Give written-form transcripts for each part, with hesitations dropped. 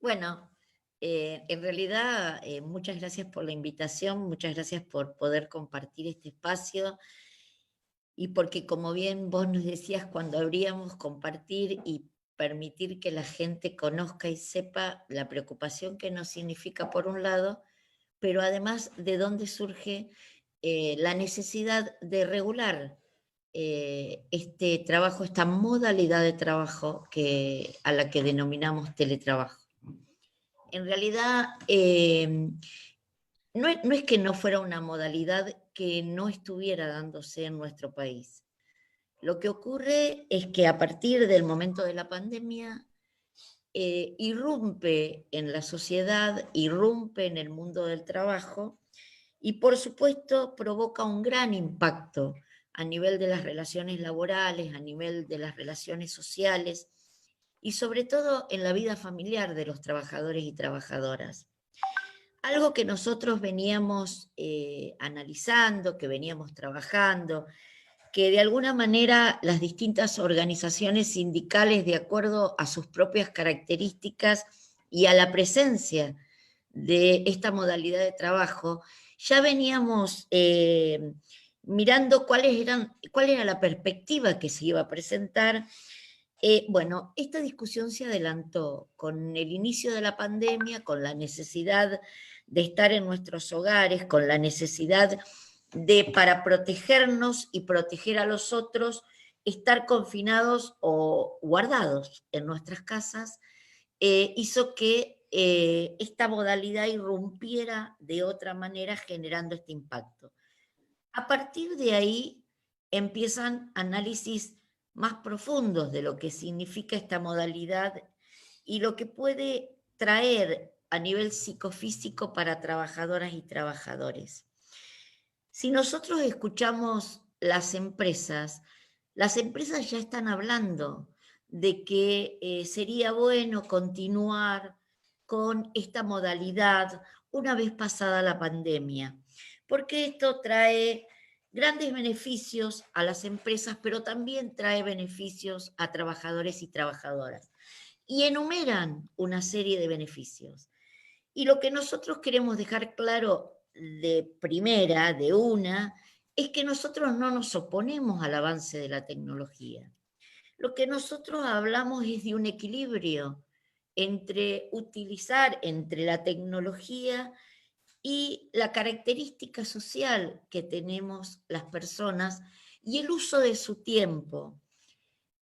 Bueno, en realidad, muchas gracias por la invitación, muchas gracias por poder compartir este espacio y porque, como bien vos nos decías, cuando habríamos compartir y permitir que la gente conozca y sepa la preocupación que nos significa por un lado, pero además de dónde surge la necesidad de regular este trabajo, esta modalidad de trabajo a la que denominamos teletrabajo. En realidad, no es que no fuera una modalidad que no estuviera dándose en nuestro país. Lo que ocurre es que a partir del momento de la pandemia, irrumpe en la sociedad, irrumpe en el mundo del trabajo y por supuesto provoca un gran impacto a nivel de las relaciones laborales, a nivel de las relaciones sociales y sobre todo en la vida familiar de los trabajadores y trabajadoras. Algo que nosotros veníamos analizando, que veníamos trabajando, que de alguna manera las distintas organizaciones sindicales, de acuerdo a sus propias características y a la presencia de esta modalidad de trabajo, ya veníamos mirando cuál era la perspectiva que se iba a presentar. Bueno, esta discusión se adelantó con el inicio de la pandemia, con la necesidad de estar en nuestros hogares, con la necesidad de, para protegernos y proteger a los otros, estar confinados o guardados en nuestras casas, hizo que esta modalidad irrumpiera de otra manera generando este impacto. A partir de ahí empiezan análisis más profundos de lo que significa esta modalidad y lo que puede traer a nivel psicofísico para trabajadoras y trabajadores. Si nosotros escuchamos las empresas ya están hablando de que sería bueno continuar con esta modalidad una vez pasada la pandemia, porque esto trae grandes beneficios a las empresas, pero también trae beneficios a trabajadores y trabajadoras. Y enumeran una serie de beneficios. Y lo que nosotros queremos dejar claro de primera, de una, es que nosotros no nos oponemos al avance de la tecnología. Lo que nosotros hablamos es de un equilibrio entre utilizar entre la tecnología y la característica social que tenemos las personas y el uso de su tiempo.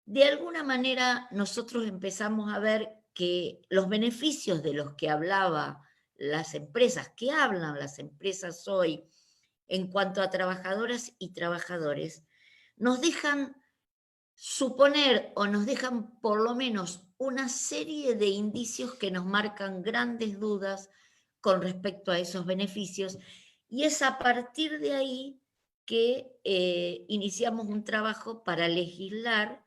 De alguna manera nosotros empezamos a ver que los beneficios de los que hablaba las empresas, que hablan las empresas hoy en cuanto a trabajadoras y trabajadores, nos dejan suponer o nos dejan por lo menos una serie de indicios que nos marcan grandes dudas con respecto a esos beneficios y es a partir de ahí que iniciamos un trabajo para legislar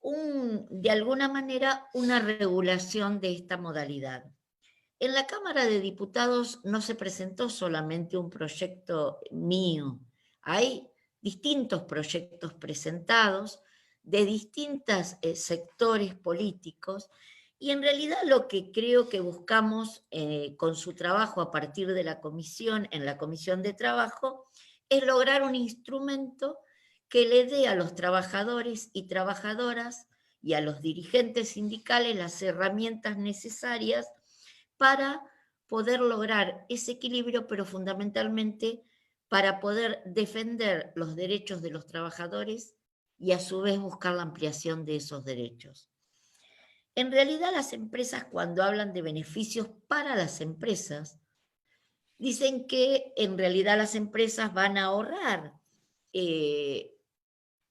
de alguna manera una regulación de esta modalidad. En la Cámara de Diputados no se presentó solamente un proyecto mío, hay distintos proyectos presentados de distintos sectores políticos y en realidad lo que creo que buscamos con su trabajo a partir de la comisión, en la Comisión de Trabajo, es lograr un instrumento que le dé a los trabajadores y trabajadoras y a los dirigentes sindicales las herramientas necesarias para poder lograr ese equilibrio, pero fundamentalmente para poder defender los derechos de los trabajadores y a su vez buscar la ampliación de esos derechos. En realidad las empresas cuando hablan de beneficios para las empresas, dicen que en realidad las empresas van a ahorrar eh,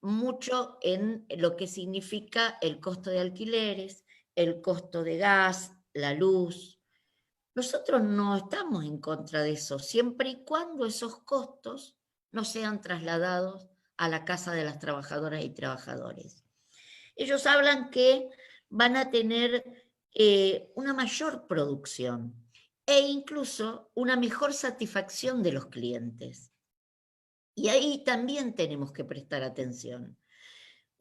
mucho en lo que significa el costo de alquileres, el costo de gas, la luz. Nosotros no estamos en contra de eso, siempre y cuando esos costos no sean trasladados a la casa de las trabajadoras y trabajadores. Ellos hablan que van a tener una mayor producción e incluso una mejor satisfacción de los clientes. Y ahí también tenemos que prestar atención,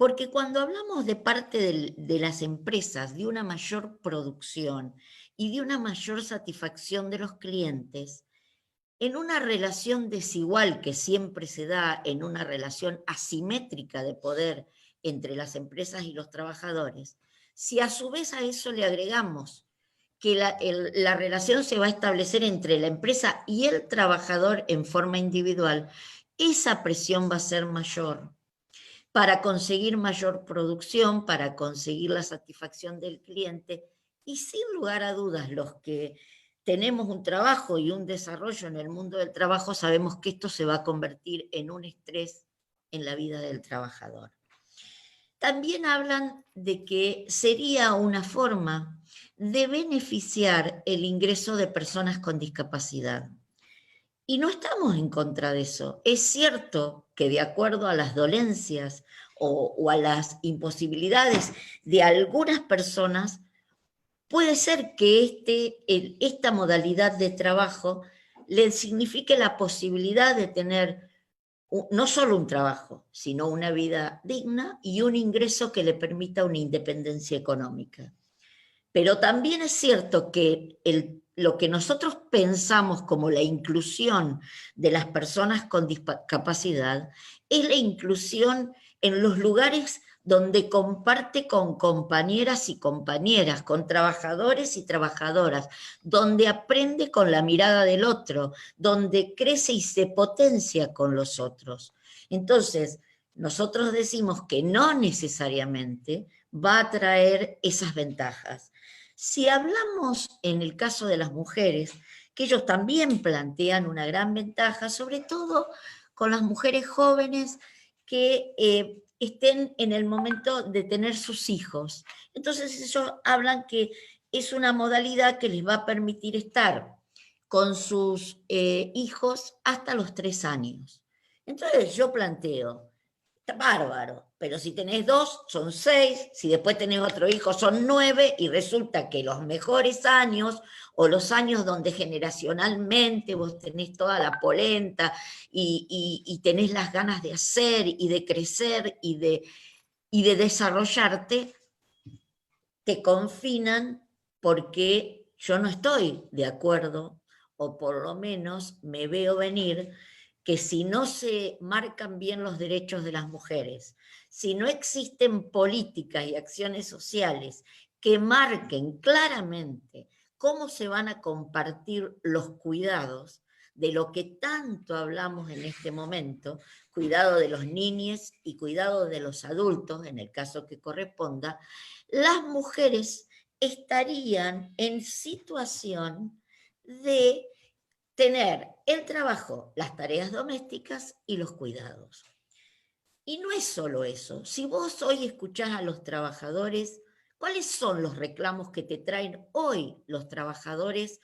Porque cuando hablamos de parte de las empresas, de una mayor producción y de una mayor satisfacción de los clientes, en una relación desigual que siempre se da, en una relación asimétrica de poder entre las empresas y los trabajadores, si a su vez a eso le agregamos que la relación se va a establecer entre la empresa y el trabajador en forma individual, esa presión va a ser mayor para conseguir mayor producción, para conseguir la satisfacción del cliente. Y sin lugar a dudas, los que tenemos un trabajo y un desarrollo en el mundo del trabajo, sabemos que esto se va a convertir en un estrés en la vida del trabajador. También hablan de que sería una forma de beneficiar el ingreso de personas con discapacidad. Y no estamos en contra de eso. Es cierto que de acuerdo a las dolencias o a las imposibilidades de algunas personas, puede ser que esta modalidad de trabajo le signifique la posibilidad de tener no solo un trabajo, sino una vida digna y un ingreso que le permita una independencia económica. Pero también es cierto que lo que nosotros pensamos como la inclusión de las personas con discapacidad es la inclusión en los lugares donde comparte con compañeras y compañeras, con trabajadores y trabajadoras, donde aprende con la mirada del otro, donde crece y se potencia con los otros. Entonces, nosotros decimos que no necesariamente va a traer esas ventajas. Si hablamos en el caso de las mujeres, que ellos también plantean una gran ventaja, sobre todo con las mujeres jóvenes que estén en el momento de tener sus hijos. Entonces ellos hablan que es una modalidad que les va a permitir estar con sus hijos hasta los 3 años. Entonces yo planteo, está bárbaro, pero si tenés 2 son 6, si después tenés otro hijo son 9 y resulta que los mejores años o los años donde generacionalmente vos tenés toda la polenta y tenés las ganas de hacer y de crecer y de desarrollarte, te confinan porque yo no estoy de acuerdo, o por lo menos me veo venir, que si no se marcan bien los derechos de las mujeres, si no existen políticas y acciones sociales que marquen claramente cómo se van a compartir los cuidados de lo que tanto hablamos en este momento, cuidado de los niños y cuidado de los adultos, en el caso que corresponda, las mujeres estarían en situación de tener el trabajo, las tareas domésticas y los cuidados. Y no es solo eso. Si vos hoy escuchás a los trabajadores, ¿cuáles son los reclamos que te traen hoy los trabajadores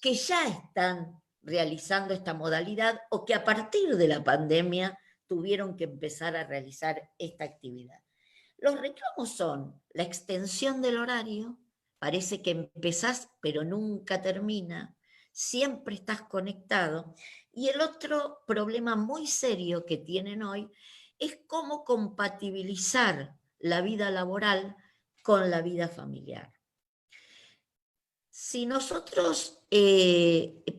que ya están realizando esta modalidad o que a partir de la pandemia tuvieron que empezar a realizar esta actividad? Los reclamos son la extensión del horario, parece que empezás pero nunca termina, siempre estás conectado. Y el otro problema muy serio que tienen hoy es cómo compatibilizar la vida laboral con la vida familiar. Si nosotros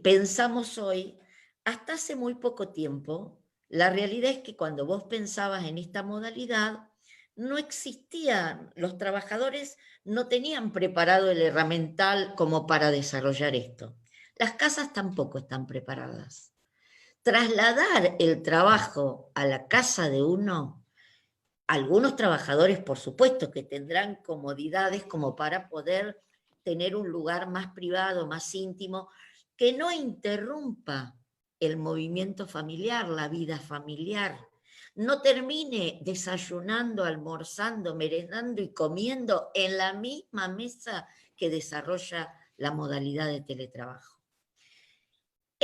pensamos hoy, hasta hace muy poco tiempo, la realidad es que cuando vos pensabas en esta modalidad, no existían, los trabajadores no tenían preparado el herramental como para desarrollar esto. Las casas tampoco están preparadas. Trasladar el trabajo a la casa de uno, algunos trabajadores, por supuesto, que tendrán comodidades como para poder tener un lugar más privado, más íntimo, que no interrumpa el movimiento familiar, la vida familiar. No termine desayunando, almorzando, merendando y comiendo en la misma mesa que desarrolla la modalidad de teletrabajo.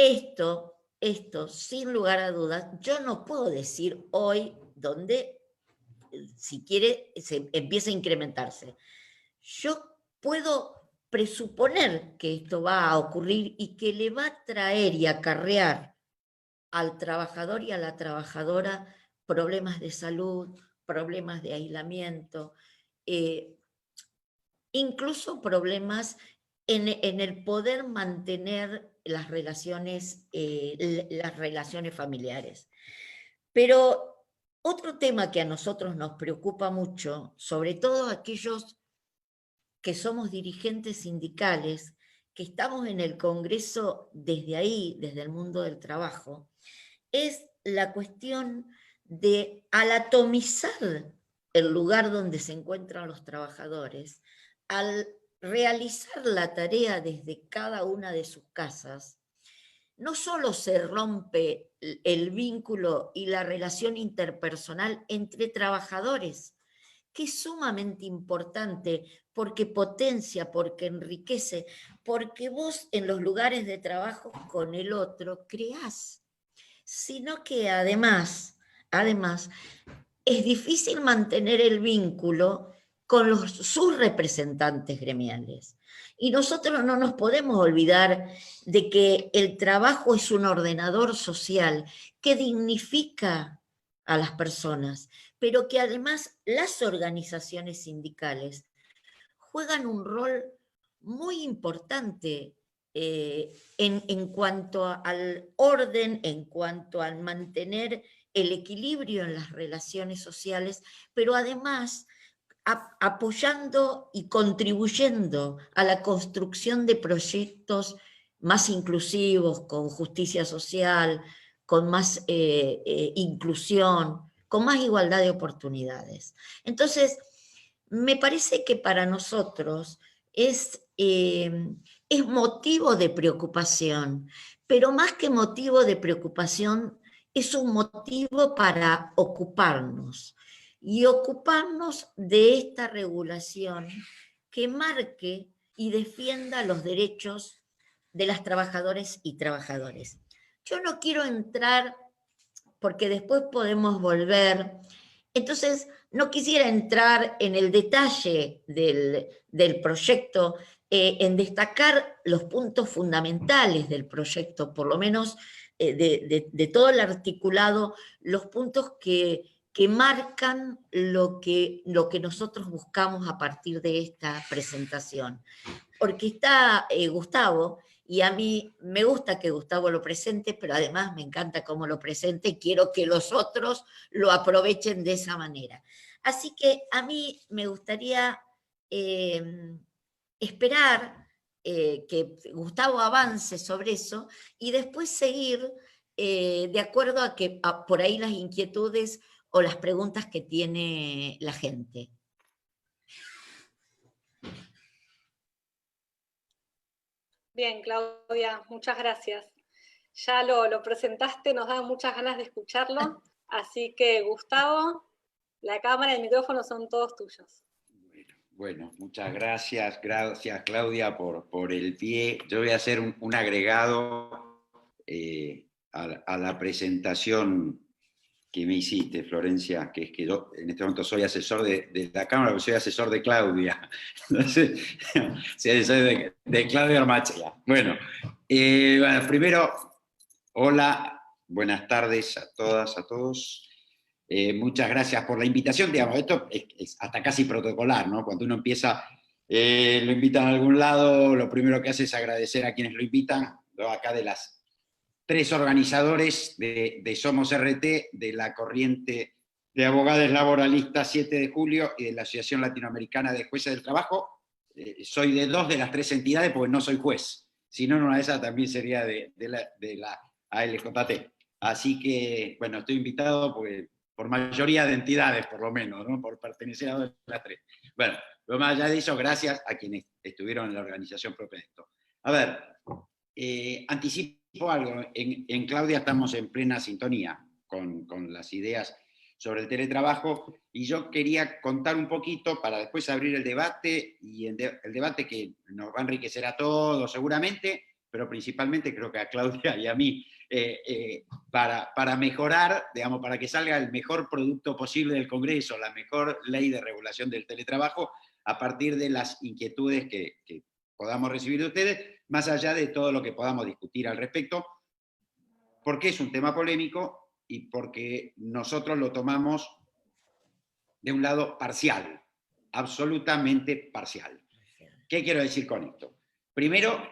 Esto, sin lugar a dudas, yo no puedo decir hoy dónde, si quiere, se empieza a incrementarse. Yo puedo presuponer que esto va a ocurrir y que le va a traer y acarrear al trabajador y a la trabajadora problemas de salud, problemas de aislamiento, eh, incluso problemas en el poder mantener las relaciones familiares. Pero otro tema que a nosotros nos preocupa mucho, sobre todo aquellos que somos dirigentes sindicales, que estamos en el Congreso desde ahí, desde el mundo del trabajo, es la cuestión de, al atomizar el lugar donde se encuentran los trabajadores, al realizar la tarea desde cada una de sus casas, no solo se rompe el vínculo y la relación interpersonal entre trabajadores, que es sumamente importante porque potencia, porque enriquece, porque vos en los lugares de trabajo con el otro creás, sino que además, es difícil mantener el vínculo con sus representantes gremiales. Y nosotros no nos podemos olvidar de que el trabajo es un ordenador social que dignifica a las personas, pero que además las organizaciones sindicales juegan un rol muy importante en cuanto al orden, en cuanto al mantener el equilibrio en las relaciones sociales, pero además apoyando y contribuyendo a la construcción de proyectos más inclusivos, con justicia social, con más inclusión, con más igualdad de oportunidades. Entonces, me parece que para nosotros es motivo de preocupación, pero más que motivo de preocupación, es un motivo para ocuparnos y ocuparnos de esta regulación que marque y defienda los derechos de las trabajadoras y trabajadores. Yo no quiero entrar, porque después podemos volver. Entonces, no quisiera entrar en el detalle del proyecto, en destacar los puntos fundamentales del proyecto, por lo menos de todo el articulado, los puntos que marcan lo que nosotros buscamos a partir de esta presentación. Porque está Gustavo, y a mí me gusta que Gustavo lo presente, pero además me encanta cómo lo presente y quiero que los otros lo aprovechen de esa manera. Así que a mí me gustaría esperar que Gustavo avance sobre eso y después seguir de acuerdo a que por ahí las inquietudes o las preguntas que tiene la gente. Bien, Claudia, muchas gracias. Ya lo presentaste, nos da muchas ganas de escucharlo, así que Gustavo, la cámara y el micrófono son todos tuyos. Bueno, muchas gracias, gracias Claudia por el pie. Yo voy a hacer un agregado a la presentación que me hiciste, Florencia, que es que yo en este momento soy asesor de la Cámara, pero soy asesor de Claudia. Entonces, soy asesor de Claudia Armachea. Bueno, primero, hola, buenas tardes a todas, a todos. Muchas gracias por la invitación. Digamos, esto es hasta casi protocolar, ¿no? Cuando uno empieza, lo invitan a algún lado, lo primero que hace es agradecer a quienes lo invitan. Yo acá de las 3 organizadores de Somos RT, de la corriente de abogados laboralistas 7 de julio y de la Asociación Latinoamericana de Jueces del Trabajo. Soy de 2 de las 3 entidades porque no soy juez. Si no, una de esas también sería de la ALJT. Así que, bueno, estoy invitado porque por mayoría de entidades, por lo menos, ¿no? Por pertenecer a 2 de las 3. Bueno, lo más allá de eso, gracias a quienes estuvieron en la organización propia de esto. A ver, anticipo algo. En Claudia estamos en plena sintonía con las ideas sobre el teletrabajo y yo quería contar un poquito para después abrir el debate, y el debate que nos va a enriquecer a todos seguramente, pero principalmente creo que a Claudia y a mí, para mejorar, digamos, para que salga el mejor producto posible del Congreso, la mejor ley de regulación del teletrabajo, a partir de las inquietudes que podamos recibir de ustedes, más allá de todo lo que podamos discutir al respecto, porque es un tema polémico y porque nosotros lo tomamos de un lado parcial, absolutamente parcial. ¿Qué quiero decir con esto? Primero,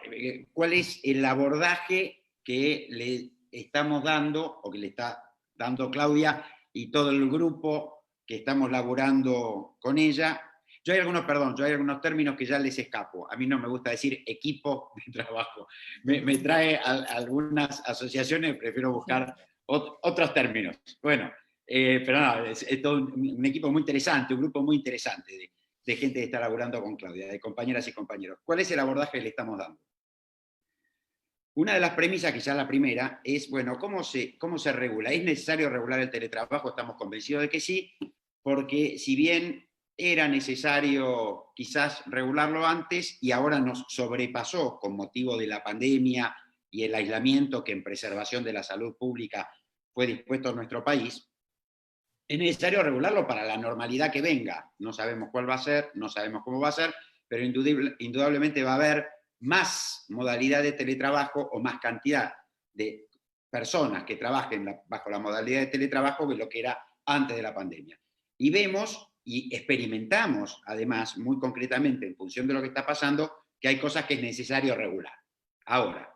¿cuál es el abordaje que le estamos dando, o que le está dando Claudia y todo el grupo que estamos laburando con ella? Yo hay algunos términos que ya les escapo. A mí no me gusta decir equipo de trabajo. Me trae algunas asociaciones, prefiero buscar otros términos. Bueno, pero no, es todo un equipo muy interesante, un grupo muy interesante de gente que está laburando con Claudia, de compañeras y compañeros. ¿Cuál es el abordaje que le estamos dando? Una de las premisas, quizás la primera, es, bueno, ¿cómo se regula? ¿Es necesario regular el teletrabajo? Estamos convencidos de que sí, porque si bien era necesario quizás regularlo antes y ahora nos sobrepasó con motivo de la pandemia y el aislamiento que en preservación de la salud pública fue dispuesto en nuestro país, es necesario regularlo para la normalidad que venga. No sabemos cuál va a ser, no sabemos cómo va a ser, pero indudablemente va a haber más modalidad de teletrabajo o más cantidad de personas que trabajen bajo la modalidad de teletrabajo que lo que era antes de la pandemia. Y vemos y experimentamos, además, muy concretamente, en función de lo que está pasando, que hay cosas que es necesario regular. Ahora,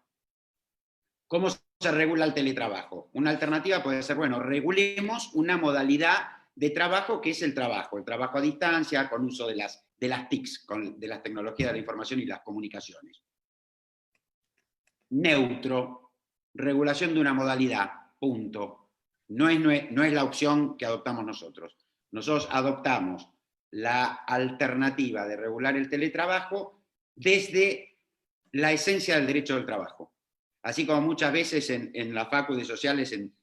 ¿cómo se regula el teletrabajo? Una alternativa puede ser, bueno, regulemos una modalidad de trabajo que es el trabajo a distancia, con uso de las TICs, de las tecnologías de la información y las comunicaciones. Neutro, regulación de una modalidad, punto. No es la opción que adoptamos nosotros. Nosotros adoptamos la alternativa de regular el teletrabajo desde la esencia del derecho del trabajo. Así como muchas veces en las facultades sociales, en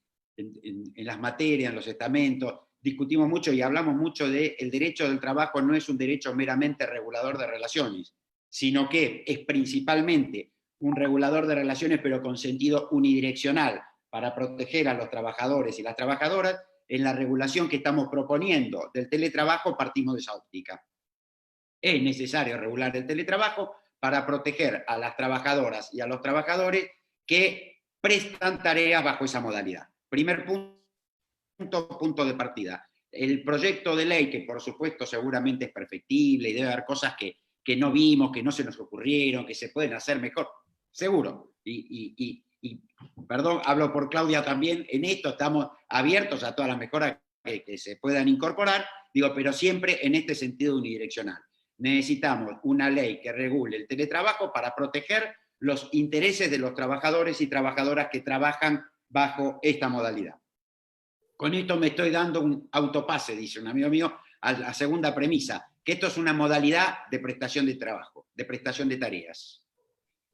las materias, en los estamentos, discutimos mucho y hablamos mucho de el derecho del trabajo no es un derecho meramente regulador de relaciones, sino que es principalmente un regulador de relaciones, pero con sentido unidireccional, para proteger a los trabajadores y las trabajadoras. En la regulación que estamos proponiendo del teletrabajo partimos de esa óptica. Es necesario regular el teletrabajo para proteger a las trabajadoras y a los trabajadores que prestan tareas bajo esa modalidad. Primer punto de partida. El proyecto de ley, que por supuesto seguramente es perfectible y debe haber cosas que no vimos, que no se nos ocurrieron, que se pueden hacer mejor, seguro. Y perdón, hablo por Claudia también, en esto estamos abiertos a todas las mejoras que se puedan incorporar, digo, pero siempre en este sentido unidireccional. Necesitamos una ley que regule el teletrabajo para proteger los intereses de los trabajadores y trabajadoras que trabajan bajo esta modalidad. Con esto me estoy dando un autopase, dice un amigo mío, a la segunda premisa, que esto es una modalidad de prestación de trabajo, de prestación de tareas.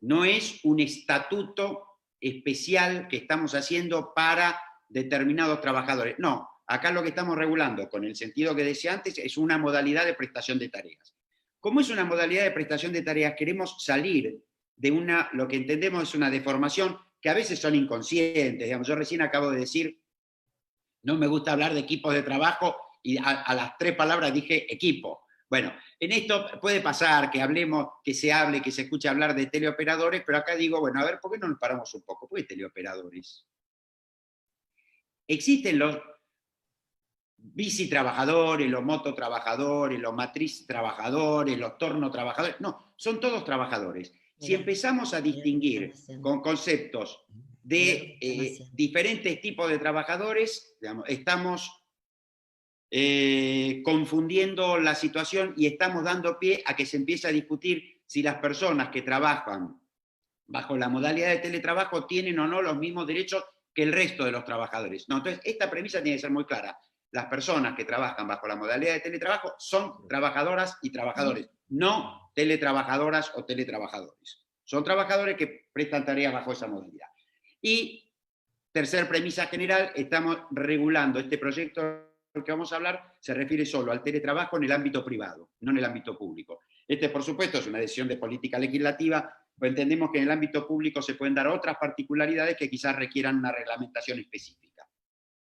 No es un estatuto especial que estamos haciendo para determinados trabajadores. No, acá lo que estamos regulando, con el sentido que decía antes, es una modalidad de prestación de tareas. Como es una modalidad de prestación de tareas, queremos salir de lo que entendemos es una deformación, que a veces son inconscientes. Digamos, yo recién acabo de decir, no me gusta hablar de equipos de trabajo, y a las 3 palabras dije equipo. Bueno, en esto puede pasar que se hable, que se escuche hablar de teleoperadores, pero acá digo, bueno, a ver, ¿por qué no nos paramos un poco? ¿Por qué teleoperadores? Existen los bicitrabajadores, los mototrabajadores, los matriz trabajadores, los torno trabajadores. No, son todos trabajadores. Si empezamos a distinguir con conceptos de diferentes tipos de trabajadores, digamos, estamos confundiendo la situación y estamos dando pie a que se empiece a discutir si las personas que trabajan bajo la modalidad de teletrabajo tienen o no los mismos derechos que el resto de los trabajadores. No, entonces, esta premisa tiene que ser muy clara. Las personas que trabajan bajo la modalidad de teletrabajo son trabajadoras y trabajadores, no teletrabajadoras o teletrabajadores. Son trabajadores que prestan tareas bajo esa modalidad. Y, tercer premisa general, estamos regulando este proyecto del que vamos a hablar, se refiere solo al teletrabajo en el ámbito privado, no en el ámbito público. Por supuesto, es una decisión de política legislativa, pero entendemos que en el ámbito público se pueden dar otras particularidades que quizás requieran una reglamentación específica.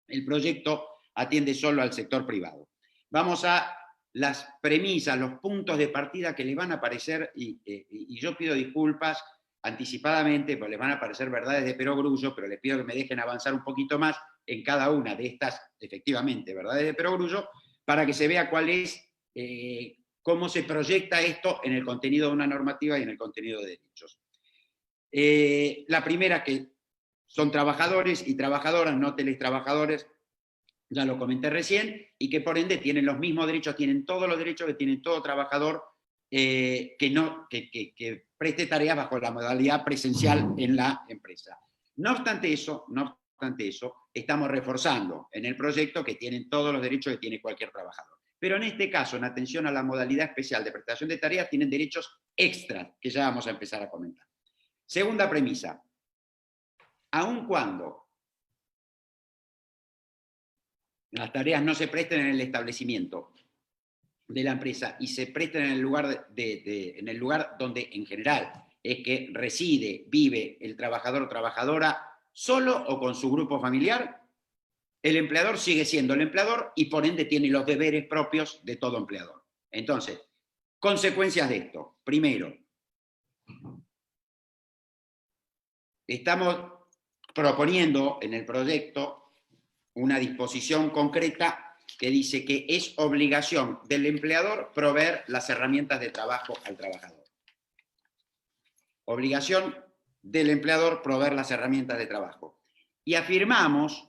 El proyecto atiende solo al sector privado. Vamos a las premisas, los puntos de partida que les van a parecer, y yo pido disculpas anticipadamente, porque les van a parecer verdades de perogrullo, pero les pido que me dejen avanzar un poquito más en cada una de estas, efectivamente, verdades de perogrullo, para que se vea cuál es, cómo se proyecta esto en el contenido de una normativa y en el contenido de derechos. La primera, que son trabajadores y trabajadoras, no teletrabajadores, ya lo comenté recién, y que por ende tienen los mismos derechos, tienen todos los derechos que tiene todo trabajador que preste tareas bajo la modalidad presencial en la empresa. No obstante eso, estamos reforzando en el proyecto que tienen todos los derechos que tiene cualquier trabajador. Pero en este caso, en atención a la modalidad especial de prestación de tareas, tienen derechos extras, que ya vamos a empezar a comentar. Segunda premisa, aun cuando las tareas no se presten en el establecimiento de la empresa y se presten en el lugar, en el lugar donde en general es que reside, vive el trabajador o trabajadora solo o con su grupo familiar, el empleador sigue siendo el empleador y por ende tiene los deberes propios de todo empleador. Entonces, consecuencias de esto. Primero, estamos proponiendo en el proyecto una disposición concreta que dice que es obligación del empleador proveer las herramientas de trabajo al trabajador. Obligación del empleador proveer las herramientas de trabajo. Y afirmamos,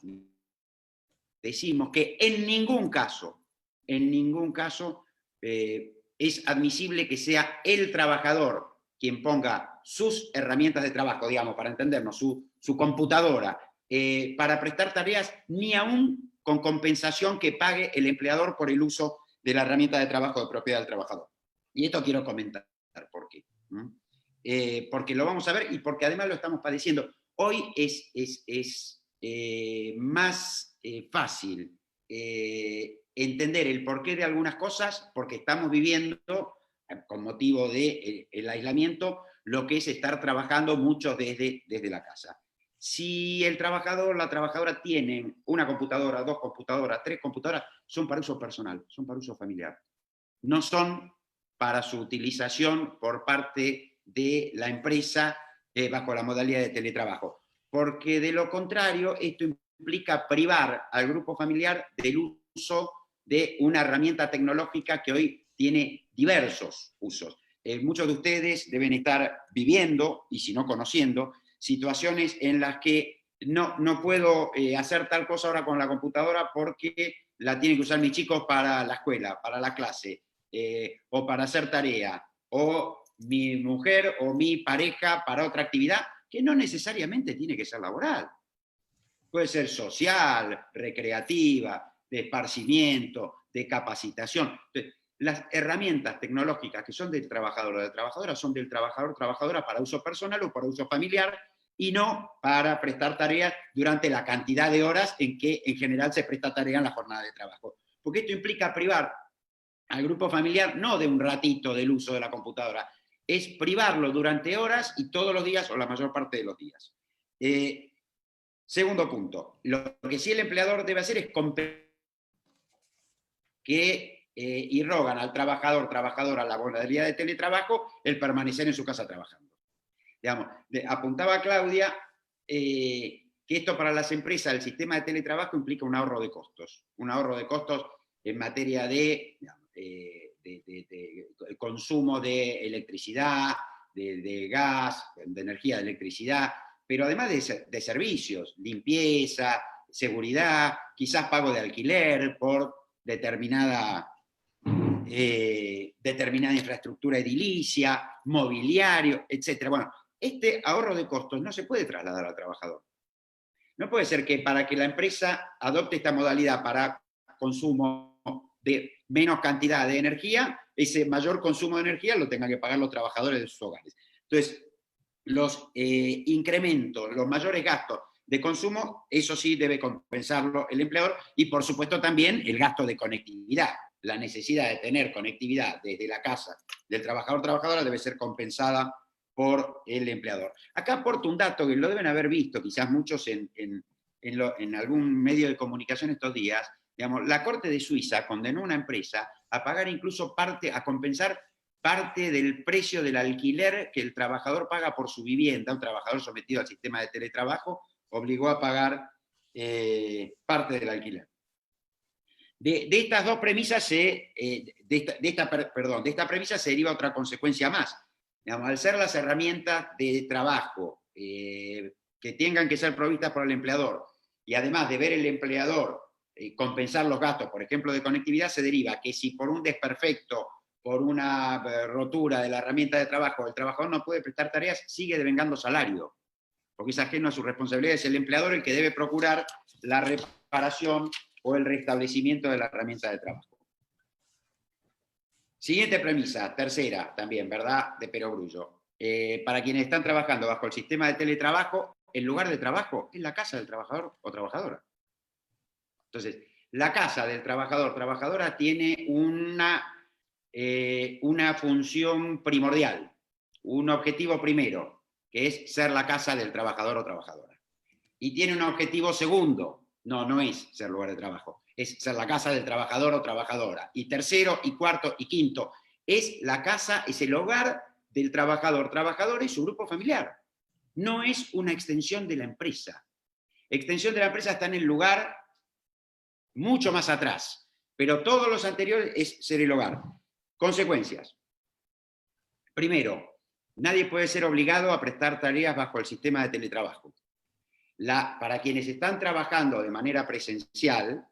decimos que en ningún caso es admisible que sea el trabajador quien ponga sus herramientas de trabajo, digamos, para entendernos, su computadora, para prestar tareas, ni aún con compensación que pague el empleador por el uso de la herramienta de trabajo de propiedad del trabajador. Y esto quiero comentar por qué. Porque lo vamos a ver y porque además lo estamos padeciendo. Hoy es más fácil entender el porqué de algunas cosas porque estamos viviendo, con motivo del aislamiento, lo que es estar trabajando muchos desde la casa. Si el trabajador o la trabajadora tienen una computadora, 2 computadoras, 3 computadoras, son para uso personal, son para uso familiar. No son para su utilización por parte de la empresa bajo la modalidad de teletrabajo. Porque de lo contrario, esto implica privar al grupo familiar del uso de una herramienta tecnológica que hoy tiene diversos usos. Muchos de ustedes deben estar viviendo, y si no conociendo, situaciones en las que no puedo hacer tal cosa ahora con la computadora porque la tienen que usar mis chicos para la escuela, para la clase, o para hacer tarea, o mi mujer o mi pareja para otra actividad que no necesariamente tiene que ser laboral. Puede ser social, recreativa, de esparcimiento, de capacitación. Entonces, las herramientas tecnológicas que son del trabajador o de la trabajadora son del trabajador o trabajadora para uso personal o para uso familiar y no para prestar tareas durante la cantidad de horas en que en general se presta tarea en la jornada de trabajo. Porque esto implica privar al grupo familiar no de un ratito del uso de la computadora, es privarlo durante horas y todos los días o la mayor parte de los días. Segundo punto, lo que sí el empleador debe hacer es que irrogan al trabajador, trabajadora, la modalidad de teletrabajo, el permanecer en su casa trabajando. Digamos, apuntaba Claudia que esto para las empresas, el sistema de teletrabajo implica un ahorro de costos en materia de consumo de electricidad, de gas, de energía, de electricidad, pero además de servicios, limpieza, seguridad, quizás pago de alquiler por determinada infraestructura edilicia, mobiliario, etc. Bueno, este ahorro de costos no se puede trasladar al trabajador. No puede ser que para que la empresa adopte esta modalidad para consumo de menos cantidad de energía, ese mayor consumo de energía lo tengan que pagar los trabajadores de sus hogares. Entonces, los incrementos, los mayores gastos de consumo, eso sí debe compensarlo el empleador y por supuesto también el gasto de conectividad. La necesidad de tener conectividad desde la casa del trabajador o trabajadora debe ser compensada por el empleador. Acá aporto un dato que lo deben haber visto quizás muchos en algún medio de comunicación estos días. Digamos, la Corte de Suiza condenó a una empresa a pagar incluso a compensar parte del precio del alquiler que el trabajador paga por su vivienda. Un trabajador sometido al sistema de teletrabajo obligó a pagar parte del alquiler. De estas dos premisas, de esta premisa se deriva otra consecuencia más. Digamos, al ser las herramientas de trabajo que tengan que ser provistas por el empleador, y además de ver el empleador compensar los gastos, por ejemplo, de conectividad, se deriva que si por un desperfecto, por una rotura de la herramienta de trabajo, el trabajador no puede prestar tareas, sigue devengando salario, porque es ajeno a su responsabilidad, es el empleador el que debe procurar la reparación o el restablecimiento de la herramienta de trabajo. Siguiente premisa, tercera también, ¿verdad? De Perogrullo. Para quienes están trabajando bajo el sistema de teletrabajo, el lugar de trabajo es la casa del trabajador o trabajadora. Entonces, la casa del trabajador o trabajadora tiene una función primordial, un objetivo primero, que es ser la casa del trabajador o trabajadora. Y tiene un objetivo segundo, no es ser lugar de trabajo, es ser la casa del trabajador o trabajadora. Y tercero, y cuarto, y quinto, es la casa, es el hogar del trabajador, trabajadora y su grupo familiar. No es una extensión de la empresa. Extensión de la empresa está en el lugar mucho más atrás, pero todos los anteriores es ser el hogar. Consecuencias. Primero, nadie puede ser obligado a prestar tareas bajo el sistema de teletrabajo. Para quienes están trabajando de manera presencial,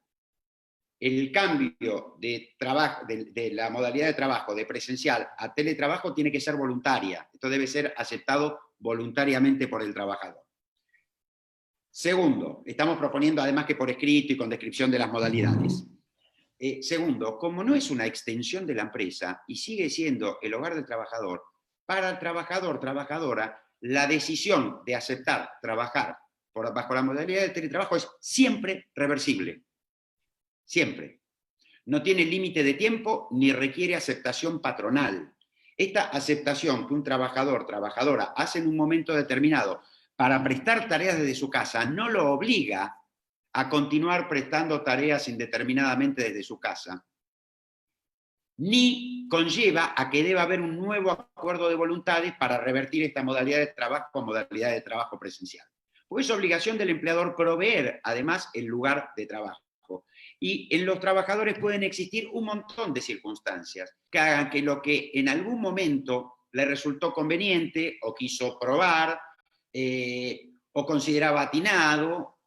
el cambio de la modalidad de trabajo de presencial a teletrabajo tiene que ser voluntaria. Esto debe ser aceptado voluntariamente por el trabajador. Segundo, estamos proponiendo además que por escrito y con descripción de las modalidades. Segundo, como no es una extensión de la empresa y sigue siendo el hogar del trabajador, para el trabajador, trabajadora, la decisión de aceptar trabajar bajo la modalidad de teletrabajo es siempre reversible. Siempre. No tiene límite de tiempo ni requiere aceptación patronal. Esta aceptación que un trabajador, trabajadora hace en un momento determinado para prestar tareas desde su casa no lo obliga a continuar prestando tareas indeterminadamente desde su casa, ni conlleva a que deba haber un nuevo acuerdo de voluntades para revertir esta modalidad de trabajo en modalidad de trabajo presencial. Porque es obligación del empleador proveer, además, el lugar de trabajo. Y en los trabajadores pueden existir un montón de circunstancias que hagan que lo que en algún momento le resultó conveniente o quiso probar o consideraba atinado,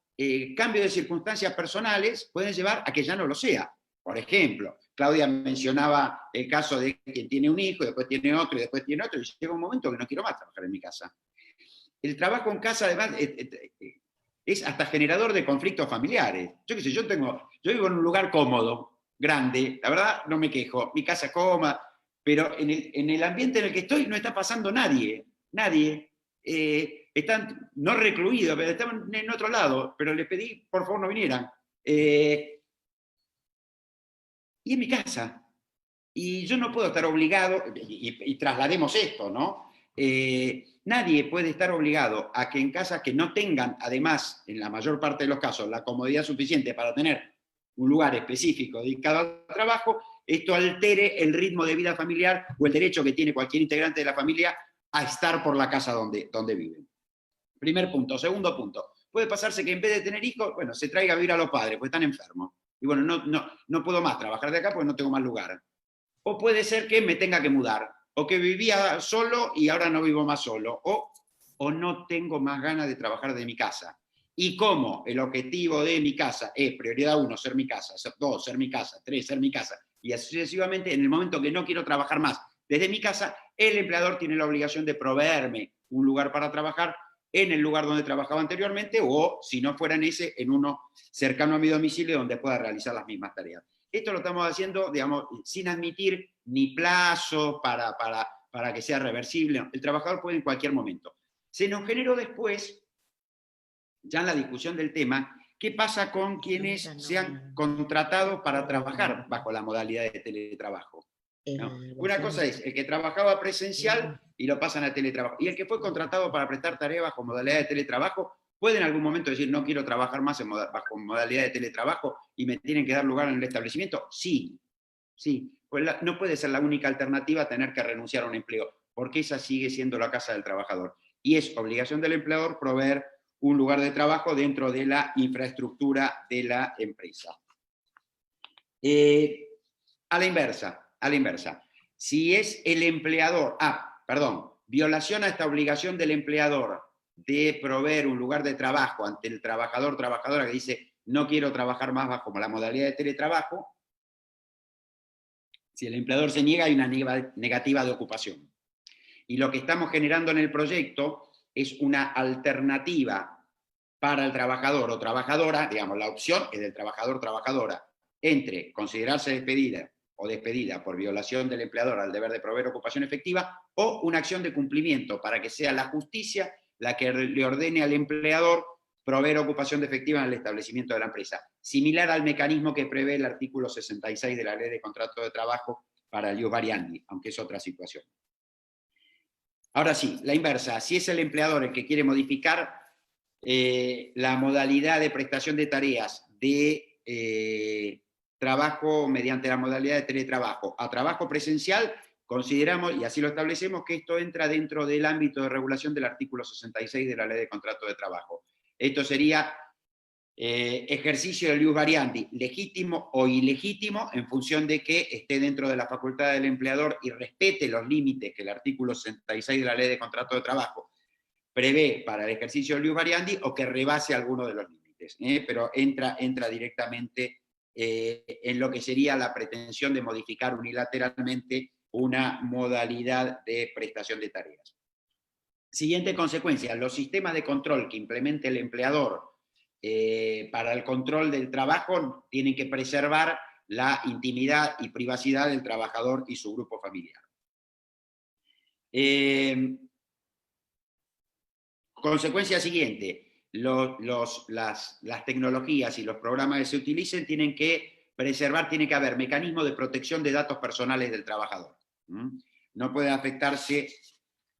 cambio de circunstancias personales pueden llevar a que ya no lo sea. Por ejemplo, Claudia mencionaba el caso de quien tiene un hijo, después tiene otro, y después tiene otro, y llega un momento que no quiero más trabajar en mi casa. El trabajo en casa, además, es hasta generador de conflictos familiares. Yo qué sé, yo vivo en un lugar cómodo, grande, la verdad no me quejo, mi casa es cómoda, pero en el ambiente en el que estoy no está pasando nadie. Están no recluidos, pero estaban en otro lado, pero les pedí por favor no vinieran. Y en mi casa. Y yo no puedo estar obligado, y traslademos esto, ¿no? Nadie puede estar obligado a que en casas que no tengan, además, en la mayor parte de los casos, la comodidad suficiente para tener un lugar específico dedicado al trabajo, esto altere el ritmo de vida familiar o el derecho que tiene cualquier integrante de la familia a estar por la casa donde viven. Primer punto. Segundo punto. Puede pasarse que en vez de tener hijos, bueno, se traiga a vivir a los padres, porque están enfermos. Y bueno, no puedo más trabajar de acá porque no tengo más lugar. O puede ser que me tenga que mudar, o que vivía solo y ahora no vivo más solo, o no tengo más ganas de trabajar de mi casa. Y como el objetivo de mi casa es prioridad 1, ser mi casa, 2, ser mi casa, 3, ser mi casa, y así sucesivamente, en el momento que no quiero trabajar más desde mi casa, el empleador tiene la obligación de proveerme un lugar para trabajar en el lugar donde trabajaba anteriormente, o si no fuera en ese, en uno cercano a mi domicilio donde pueda realizar las mismas tareas. Esto lo estamos haciendo, digamos, sin admitir ni plazo para que sea reversible. El trabajador puede en cualquier momento. Se nos generó después, ya en la discusión del tema, qué pasa con quienes se han contratado para trabajar bajo la modalidad de teletrabajo. ¿No? Una cosa es el que trabajaba presencial y lo pasan a teletrabajo. Y el que fue contratado para prestar tareas bajo modalidad de teletrabajo puede en algún momento decir no quiero trabajar más bajo modalidad de teletrabajo y me tienen que dar lugar en el establecimiento. Sí. Pues no puede ser la única alternativa tener que renunciar a un empleo, porque esa sigue siendo la casa del trabajador. Y es obligación del empleador proveer un lugar de trabajo dentro de la infraestructura de la empresa. A la inversa. Si es el empleador, violación a esta obligación del empleador de proveer un lugar de trabajo ante el trabajador, trabajadora que dice no quiero trabajar más bajo la modalidad de teletrabajo, si el empleador se niega hay una negativa de ocupación. Y lo que estamos generando en el proyecto es una alternativa para el trabajador o trabajadora, digamos, la opción es del trabajador o trabajadora, entre considerarse despedida o despedida por violación del empleador al deber de proveer ocupación efectiva o una acción de cumplimiento para que sea la justicia la que le ordene al empleador proveer ocupación efectiva en el establecimiento de la empresa, similar al mecanismo que prevé el artículo 66 de la Ley de Contrato de Trabajo para el ius variandi, aunque es otra situación. Ahora sí, la inversa, si es el empleador el que quiere modificar la modalidad de prestación de tareas de trabajo mediante la modalidad de teletrabajo a trabajo presencial, consideramos, y así lo establecemos, que esto entra dentro del ámbito de regulación del artículo 66 de la Ley de Contrato de Trabajo. Esto sería ejercicio del ius variandi, legítimo o ilegítimo, en función de que esté dentro de la facultad del empleador y respete los límites que el artículo 66 de la Ley de Contrato de Trabajo prevé para el ejercicio del ius variandi, o que rebase alguno de los límites, pero entra directamente en lo que sería la pretensión de modificar unilateralmente una modalidad de prestación de tareas. Siguiente consecuencia, los sistemas de control que implemente el empleador para el control del trabajo tienen que preservar la intimidad y privacidad del trabajador y su grupo familiar. Consecuencia siguiente, las tecnologías y los programas que se utilicen tienen que preservar, tiene que haber mecanismos de protección de datos personales del trabajador. No pueden afectarse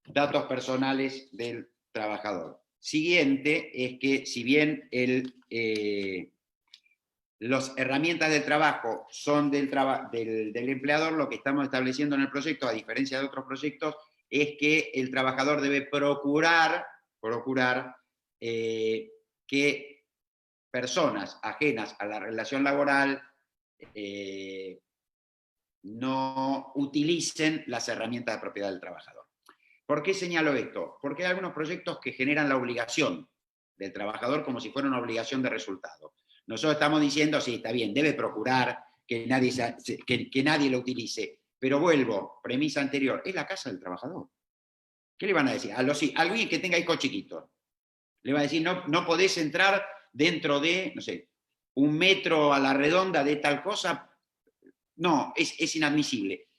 datos personales del trabajador. Siguiente es que si bien las herramientas del trabajo son del empleador, lo que estamos estableciendo en el proyecto, a diferencia de otros proyectos, es que el trabajador debe procurar que personas ajenas a la relación laboral no utilicen las herramientas de propiedad del trabajador. ¿Por qué señalo esto? Porque hay algunos proyectos que generan la obligación del trabajador como si fuera una obligación de resultado. Nosotros estamos diciendo, sí, está bien, debe procurar que nadie lo utilice, pero vuelvo, premisa anterior, es la casa del trabajador. ¿Qué le van a decir? A alguien que tenga hijos chiquitos. Le va a decir, no podés entrar dentro de, no sé, 1 metro a la redonda de tal cosa. No, es inadmisible.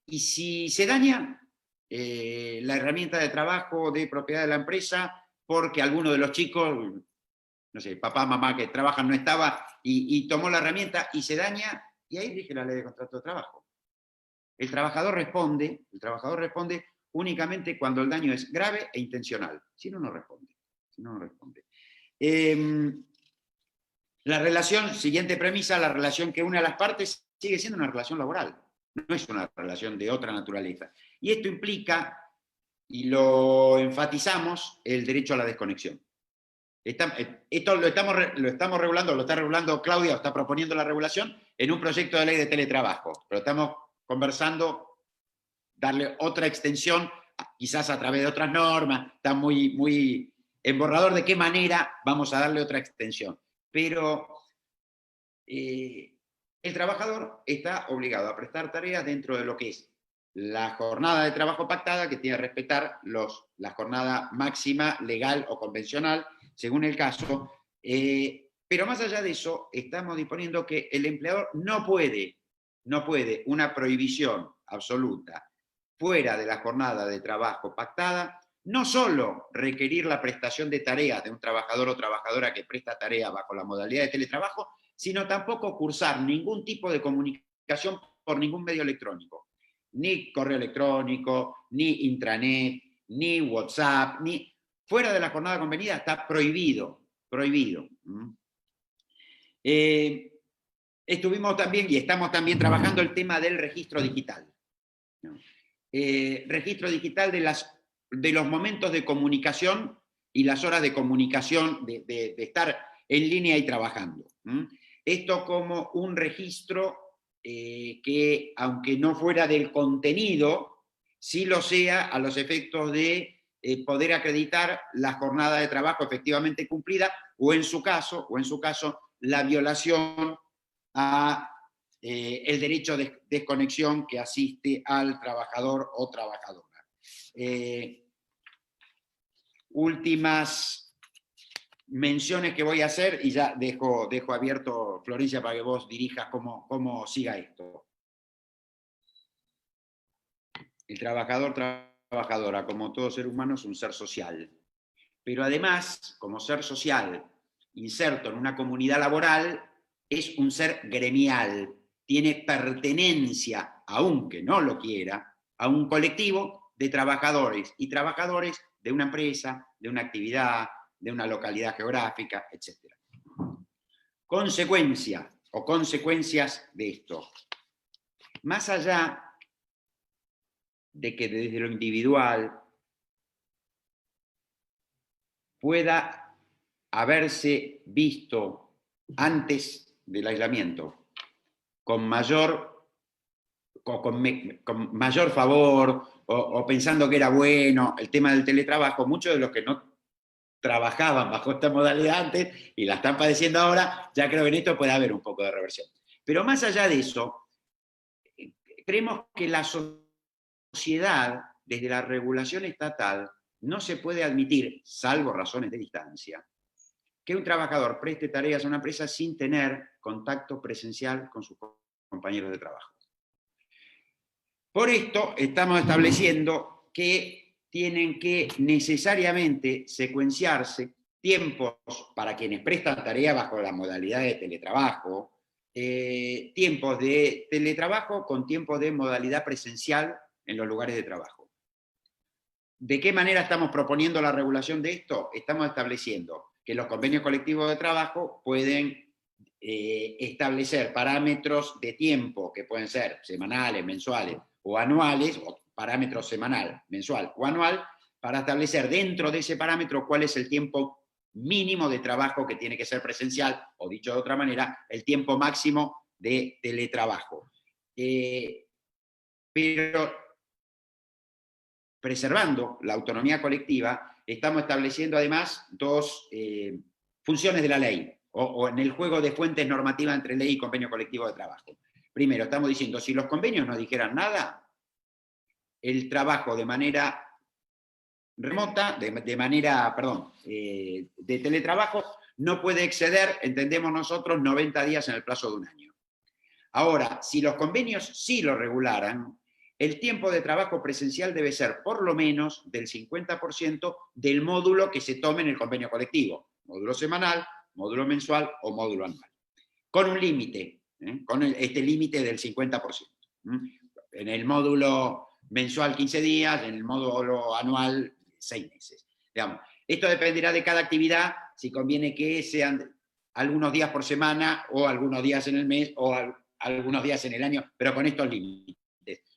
Y si se daña la herramienta de trabajo de propiedad de la empresa, porque alguno de los chicos, no sé, papá, mamá que trabajan no estaba y tomó la herramienta y se daña, y ahí rige la Ley de Contrato de Trabajo. El trabajador responde únicamente cuando el daño es grave e intencional. Si no, no responde. La relación, siguiente premisa, la relación que une a las partes sigue siendo una relación laboral. No es una relación de otra naturaleza. Y esto implica, y lo enfatizamos, el derecho a la desconexión. Esto lo estamos regulando, lo está regulando Claudia, está proponiendo la regulación en un proyecto de ley de teletrabajo, pero estamos conversando, darle otra extensión, quizás a través de otras normas, está muy en borrador de qué manera vamos a darle otra extensión. Pero el trabajador está obligado a prestar tareas dentro de lo que es la jornada de trabajo pactada, que tiene que respetar la jornada máxima legal o convencional, según el caso, pero más allá de eso, estamos disponiendo que el empleador no puede una prohibición absoluta fuera de la jornada de trabajo pactada, no solo requerir la prestación de tareas de un trabajador o trabajadora que presta tareas bajo la modalidad de teletrabajo, sino tampoco cursar ningún tipo de comunicación por ningún medio electrónico. Ni correo electrónico, ni intranet, ni WhatsApp, ni fuera de la jornada convenida, está prohibido. Estuvimos también y estamos también trabajando el tema del registro digital. Registro digital de los momentos de comunicación y las horas de comunicación, de estar en línea y trabajando. Esto como un registro que, aunque no fuera del contenido, sí lo sea a los efectos de poder acreditar la jornada de trabajo efectivamente cumplida, o en su caso, la violación a el derecho de desconexión que asiste al trabajador o trabajadora. Últimas menciones que voy a hacer, y ya dejo abierto, Florencia, para que vos dirijas cómo siga esto. El trabajador, trabajadora, como todo ser humano, es un ser social. Pero además, como ser social, inserto en una comunidad laboral, es un ser gremial. Tiene pertenencia, aunque no lo quiera, a un colectivo de trabajadores y trabajadores de una empresa, de una actividad, de una localidad geográfica, etc. Consecuencia o consecuencias de esto. Más allá de que desde lo individual pueda haberse visto antes del aislamiento con mayor favor o pensando que era bueno el tema del teletrabajo, muchos de los que no trabajaban bajo esta modalidad antes y la están padeciendo ahora, ya creo que en esto puede haber un poco de reversión. Pero más allá de eso, creemos que la sociedad, desde la regulación estatal, no se puede admitir, salvo razones de distancia, que un trabajador preste tareas a una empresa sin tener contacto presencial con sus compañeros de trabajo. Por esto estamos estableciendo que tienen que necesariamente secuenciarse tiempos para quienes prestan tarea bajo la modalidad de teletrabajo, tiempos de teletrabajo con tiempos de modalidad presencial en los lugares de trabajo. ¿De qué manera estamos proponiendo la regulación de esto? Estamos estableciendo que los convenios colectivos de trabajo pueden establecer parámetros de tiempo que pueden ser semanales, mensuales o anuales, o parámetros semanal, mensual o anual, para establecer dentro de ese parámetro cuál es el tiempo mínimo de trabajo que tiene que ser presencial, o dicho de otra manera, el tiempo máximo de teletrabajo. Pero preservando la autonomía colectiva, estamos estableciendo además dos funciones de la ley, o en el juego de fuentes normativas entre ley y convenio colectivo de trabajo. Primero, estamos diciendo, si los convenios no dijeran nada, el trabajo de manera remota, de teletrabajo, no puede exceder, entendemos nosotros, 90 días en el plazo de un año. Ahora, si los convenios sí lo regularan, el tiempo de trabajo presencial debe ser por lo menos del 50% del módulo que se tome en el convenio colectivo, módulo semanal, módulo mensual o módulo anual, con un límite, con este límite del 50%. En el módulo mensual 15 días, en el módulo anual 6 meses. Digamos, esto dependerá de cada actividad, si conviene que sean algunos días por semana o algunos días en el mes o algunos días en el año, pero con estos límites.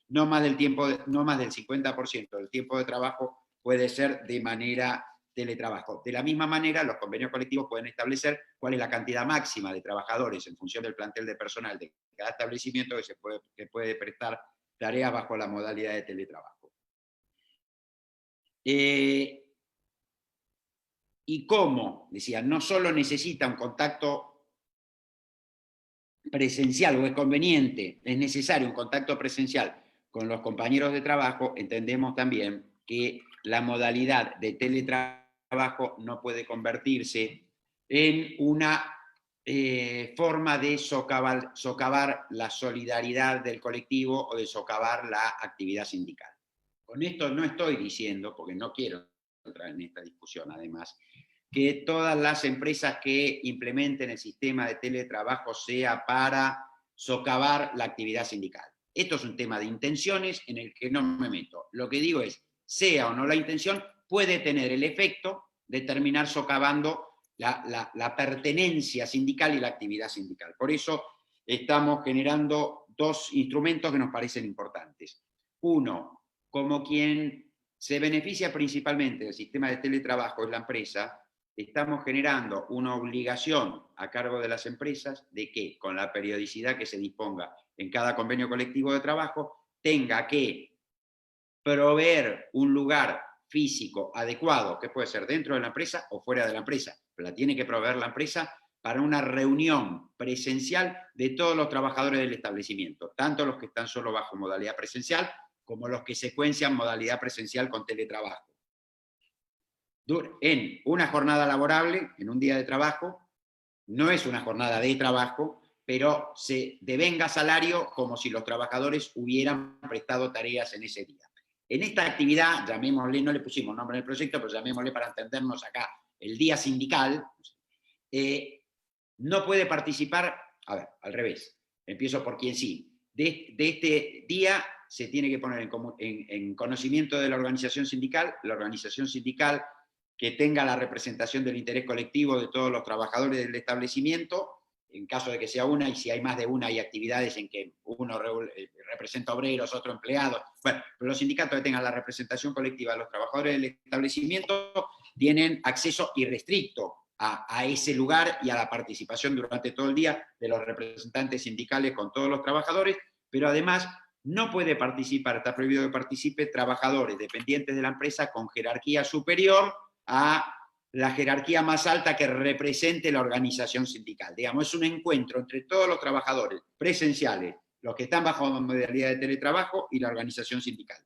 No más del 50% del tiempo de trabajo puede ser de manera teletrabajo. De la misma manera, los convenios colectivos pueden establecer cuál es la cantidad máxima de trabajadores en función del plantel de personal de cada establecimiento que puede prestar tareas bajo la modalidad de teletrabajo. Y cómo, decía, no solo necesita un contacto presencial o es conveniente, es necesario un contacto presencial con los compañeros de trabajo, entendemos también que la modalidad de teletrabajo no puede convertirse en una forma de socavar la solidaridad del colectivo o de socavar la actividad sindical. Con esto no estoy diciendo, porque no quiero entrar en esta discusión además, que todas las empresas que implementen el sistema de teletrabajo sea para socavar la actividad sindical. Esto es un tema de intenciones en el que no me meto. Lo que digo es, sea o no la intención, puede tener el efecto de terminar socavando la pertenencia sindical y la actividad sindical. Por eso estamos generando dos instrumentos que nos parecen importantes. Uno, como quien se beneficia principalmente del sistema de teletrabajo es la empresa, estamos generando una obligación a cargo de las empresas de que, con la periodicidad que se disponga en cada convenio colectivo de trabajo, tenga que proveer un lugar físico adecuado, que puede ser dentro de la empresa o fuera de la empresa, pero la tiene que proveer la empresa para una reunión presencial de todos los trabajadores del establecimiento, tanto los que están solo bajo modalidad presencial, como los que secuencian modalidad presencial con teletrabajo. En una jornada laborable, en un día de trabajo, no es una jornada de trabajo, pero se devenga salario como si los trabajadores hubieran prestado tareas en ese día. En esta actividad, llamémosle, no le pusimos nombre en el proyecto, pero llamémosle para entendernos acá, el día sindical, no puede participar, a ver, al revés, empiezo por quien sí. De este día se tiene que poner en conocimiento de la organización sindical que tenga la representación del interés colectivo de todos los trabajadores del establecimiento, en caso de que sea una, y si hay más de una, hay actividades en que uno representa obreros, otro empleados. Bueno, pero los sindicatos que tengan la representación colectiva de los trabajadores del establecimiento tienen acceso irrestricto a ese lugar y a la participación durante todo el día de los representantes sindicales con todos los trabajadores, pero además no puede participar, está prohibido que participe trabajadores dependientes de la empresa con jerarquía superior a la jerarquía más alta que represente la organización sindical. Digamos, es un encuentro entre todos los trabajadores presenciales, los que están bajo modalidad de teletrabajo y la organización sindical,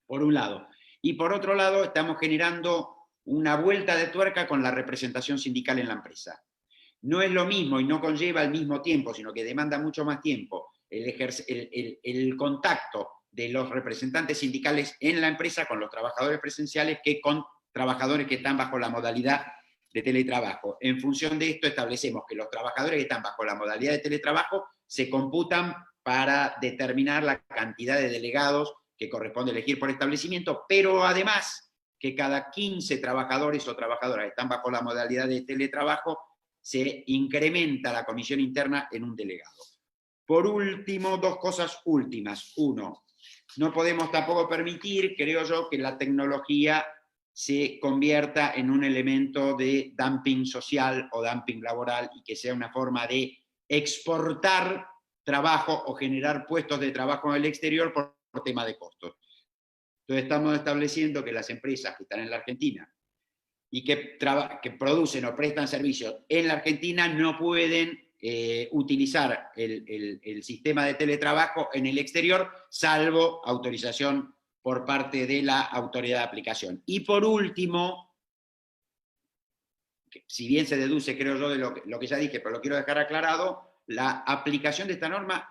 por un lado. Y por otro lado, estamos generando una vuelta de tuerca con la representación sindical en la empresa. No es lo mismo y no conlleva el mismo tiempo, sino que demanda mucho más tiempo el contacto de los representantes sindicales en la empresa con los trabajadores presenciales que con trabajadores que están bajo la modalidad de teletrabajo. En función de esto establecemos que los trabajadores que están bajo la modalidad de teletrabajo se computan para determinar la cantidad de delegados que corresponde elegir por establecimiento, pero además que cada 15 trabajadores o trabajadoras que están bajo la modalidad de teletrabajo se incrementa la comisión interna en un delegado. Por último, dos cosas últimas. Uno, no podemos tampoco permitir, creo yo, que la tecnología se convierta en un elemento de dumping social o dumping laboral y que sea una forma de exportar trabajo o generar puestos de trabajo en el exterior por tema de costos. Entonces estamos estableciendo que las empresas que están en la Argentina y que producen o prestan servicios en la Argentina no pueden utilizar el sistema de teletrabajo en el exterior, salvo autorización por parte de la autoridad de aplicación. Y por último, si bien se deduce, creo yo, de lo que ya dije, pero lo quiero dejar aclarado, la aplicación de esta norma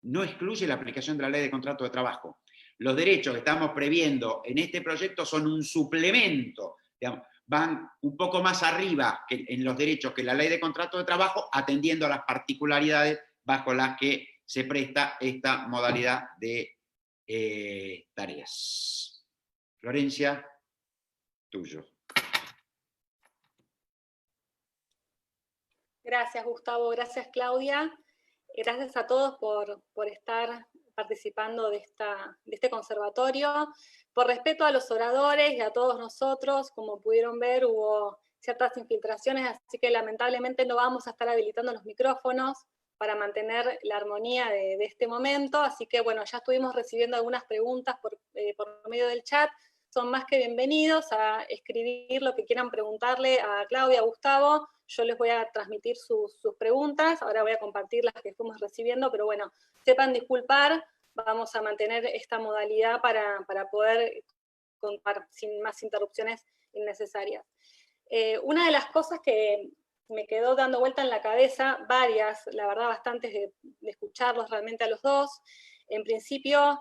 no excluye la aplicación de la ley de contrato de trabajo. Los derechos que estamos previendo en este proyecto son un suplemento, digamos, van un poco más arriba que en los derechos que la ley de contrato de trabajo, atendiendo a las particularidades bajo las que se presta esta modalidad de tareas. Florencia, tuyo. Gracias, Gustavo. Gracias, Claudia. Gracias a todos por estar participando de este conservatorio. Por respeto a los oradores y a todos nosotros, como pudieron ver, hubo ciertas infiltraciones, así que lamentablemente no vamos a estar habilitando los micrófonos para mantener la armonía de este momento. Así que, bueno, ya estuvimos recibiendo algunas preguntas por medio del chat. Son más que bienvenidos a escribir lo que quieran preguntarle a Claudia, a Gustavo. Yo les voy a transmitir sus preguntas. Ahora voy a compartir las que fuimos recibiendo, pero bueno, sepan disculpar. Vamos a mantener esta modalidad para poder contar sin más interrupciones innecesarias. Una de las cosas que me quedó dando vuelta en la cabeza, varias, la verdad, bastantes de escucharlos realmente a los dos. En principio,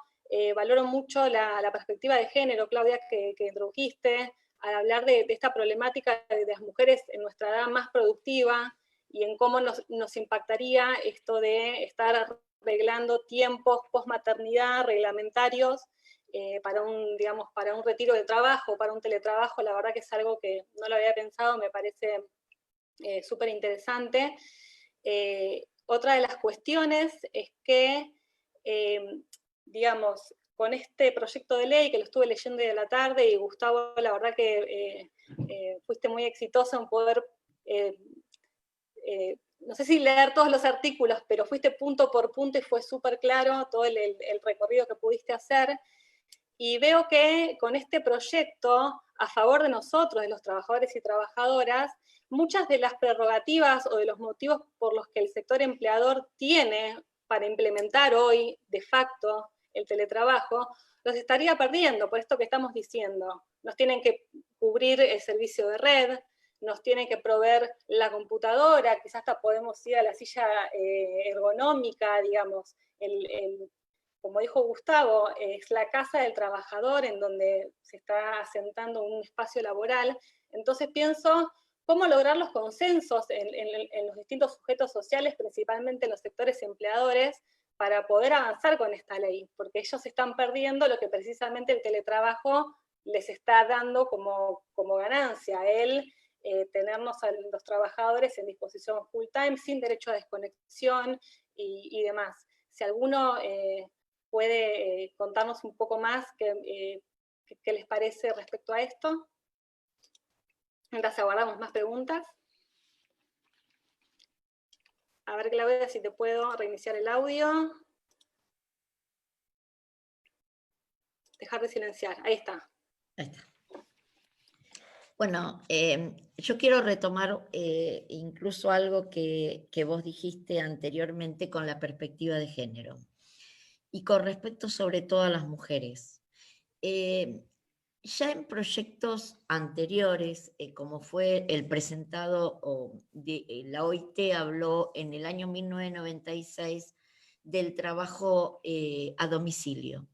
valoro mucho la perspectiva de género, Claudia, que introdujiste, al hablar de esta problemática de las mujeres en nuestra edad más productiva y en cómo nos impactaría esto de estar arreglando tiempos post-maternidad reglamentarios para un retiro de trabajo, para un teletrabajo. La verdad que es algo que no lo había pensado, me parece súper interesante. Otra de las cuestiones es que, con este proyecto de ley que lo estuve leyendo de la tarde, y Gustavo, la verdad que fuiste muy exitoso en poder, no sé si leer todos los artículos, pero fuiste punto por punto y fue súper claro todo el recorrido que pudiste hacer. Y veo que con este proyecto, a favor de nosotros, de los trabajadores y trabajadoras, muchas de las prerrogativas o de los motivos por los que el sector empleador tiene para implementar hoy, de facto, el teletrabajo, los estaría perdiendo por esto que estamos diciendo. Nos tienen que cubrir el servicio de red, nos tienen que proveer la computadora, quizás hasta podemos ir a la silla ergonómica, digamos, como dijo Gustavo, es la casa del trabajador en donde se está asentando un espacio laboral. Entonces pienso cómo lograr los consensos en los distintos sujetos sociales, principalmente en los sectores empleadores, para poder avanzar con esta ley, porque ellos están perdiendo lo que precisamente el teletrabajo les está dando como ganancia, tenernos a los trabajadores en disposición full time, sin derecho a desconexión y demás. Si alguno puede contarnos un poco más qué les parece respecto a esto. Mientras aguardamos más preguntas. A ver, Claudia, si te puedo reiniciar el audio. Dejar de silenciar. Ahí está. Ahí está. Bueno, yo quiero retomar incluso algo que vos dijiste anteriormente con la perspectiva de género y con respecto sobre todo a las mujeres. Ya en proyectos anteriores, como fue el presentado, la OIT habló en el año 1996 del trabajo a domicilio.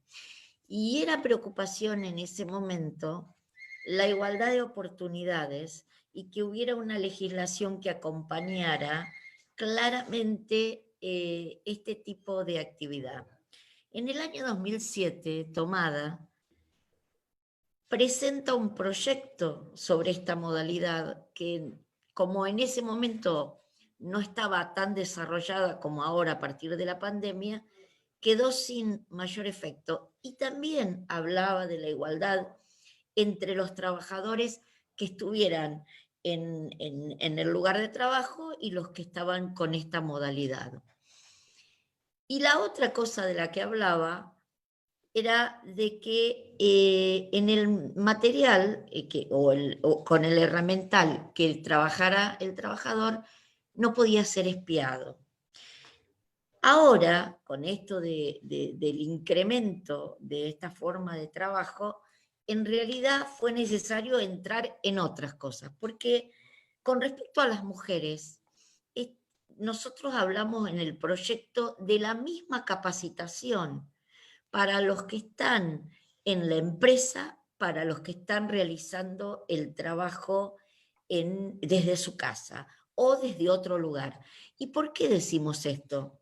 Y era preocupación en ese momento la igualdad de oportunidades y que hubiera una legislación que acompañara claramente este tipo de actividad. En el año 2007, Tomada presenta un proyecto sobre esta modalidad que, como en ese momento no estaba tan desarrollada como ahora a partir de la pandemia, quedó sin mayor efecto. Y también hablaba de la igualdad entre los trabajadores que estuvieran en el lugar de trabajo y los que estaban con esta modalidad. Y la otra cosa de la que hablaba era de que en el material o con el herramental que trabajara el trabajador no podía ser espiado. Ahora, con esto del incremento de esta forma de trabajo, en realidad fue necesario entrar en otras cosas, porque con respecto a las mujeres, nosotros hablamos en el proyecto de la misma capacitación para los que están en la empresa, para los que están realizando el trabajo desde su casa o desde otro lugar. ¿Y por qué decimos esto?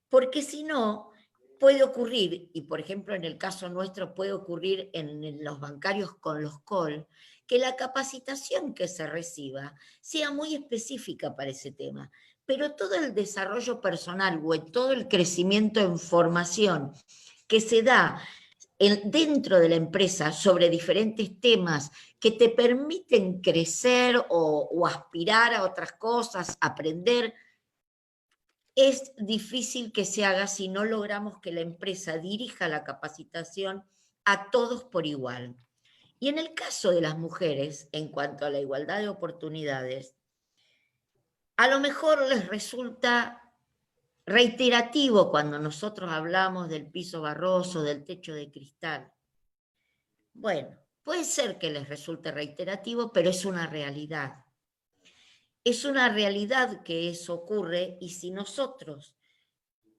Porque si no, puede ocurrir, y por ejemplo en el caso nuestro puede ocurrir en los bancarios con los call, que la capacitación que se reciba sea muy específica para ese tema, pero todo el desarrollo personal o todo el crecimiento en formación que se da dentro de la empresa sobre diferentes temas que te permiten crecer o aspirar a otras cosas, aprender, es difícil que se haga si no logramos que la empresa dirija la capacitación a todos por igual. Y en el caso de las mujeres, en cuanto a la igualdad de oportunidades, a lo mejor les resulta reiterativo cuando nosotros hablamos del piso barroso, del techo de cristal. Bueno, puede ser que les resulte reiterativo, pero es una realidad. Es una realidad que eso ocurre, y si nosotros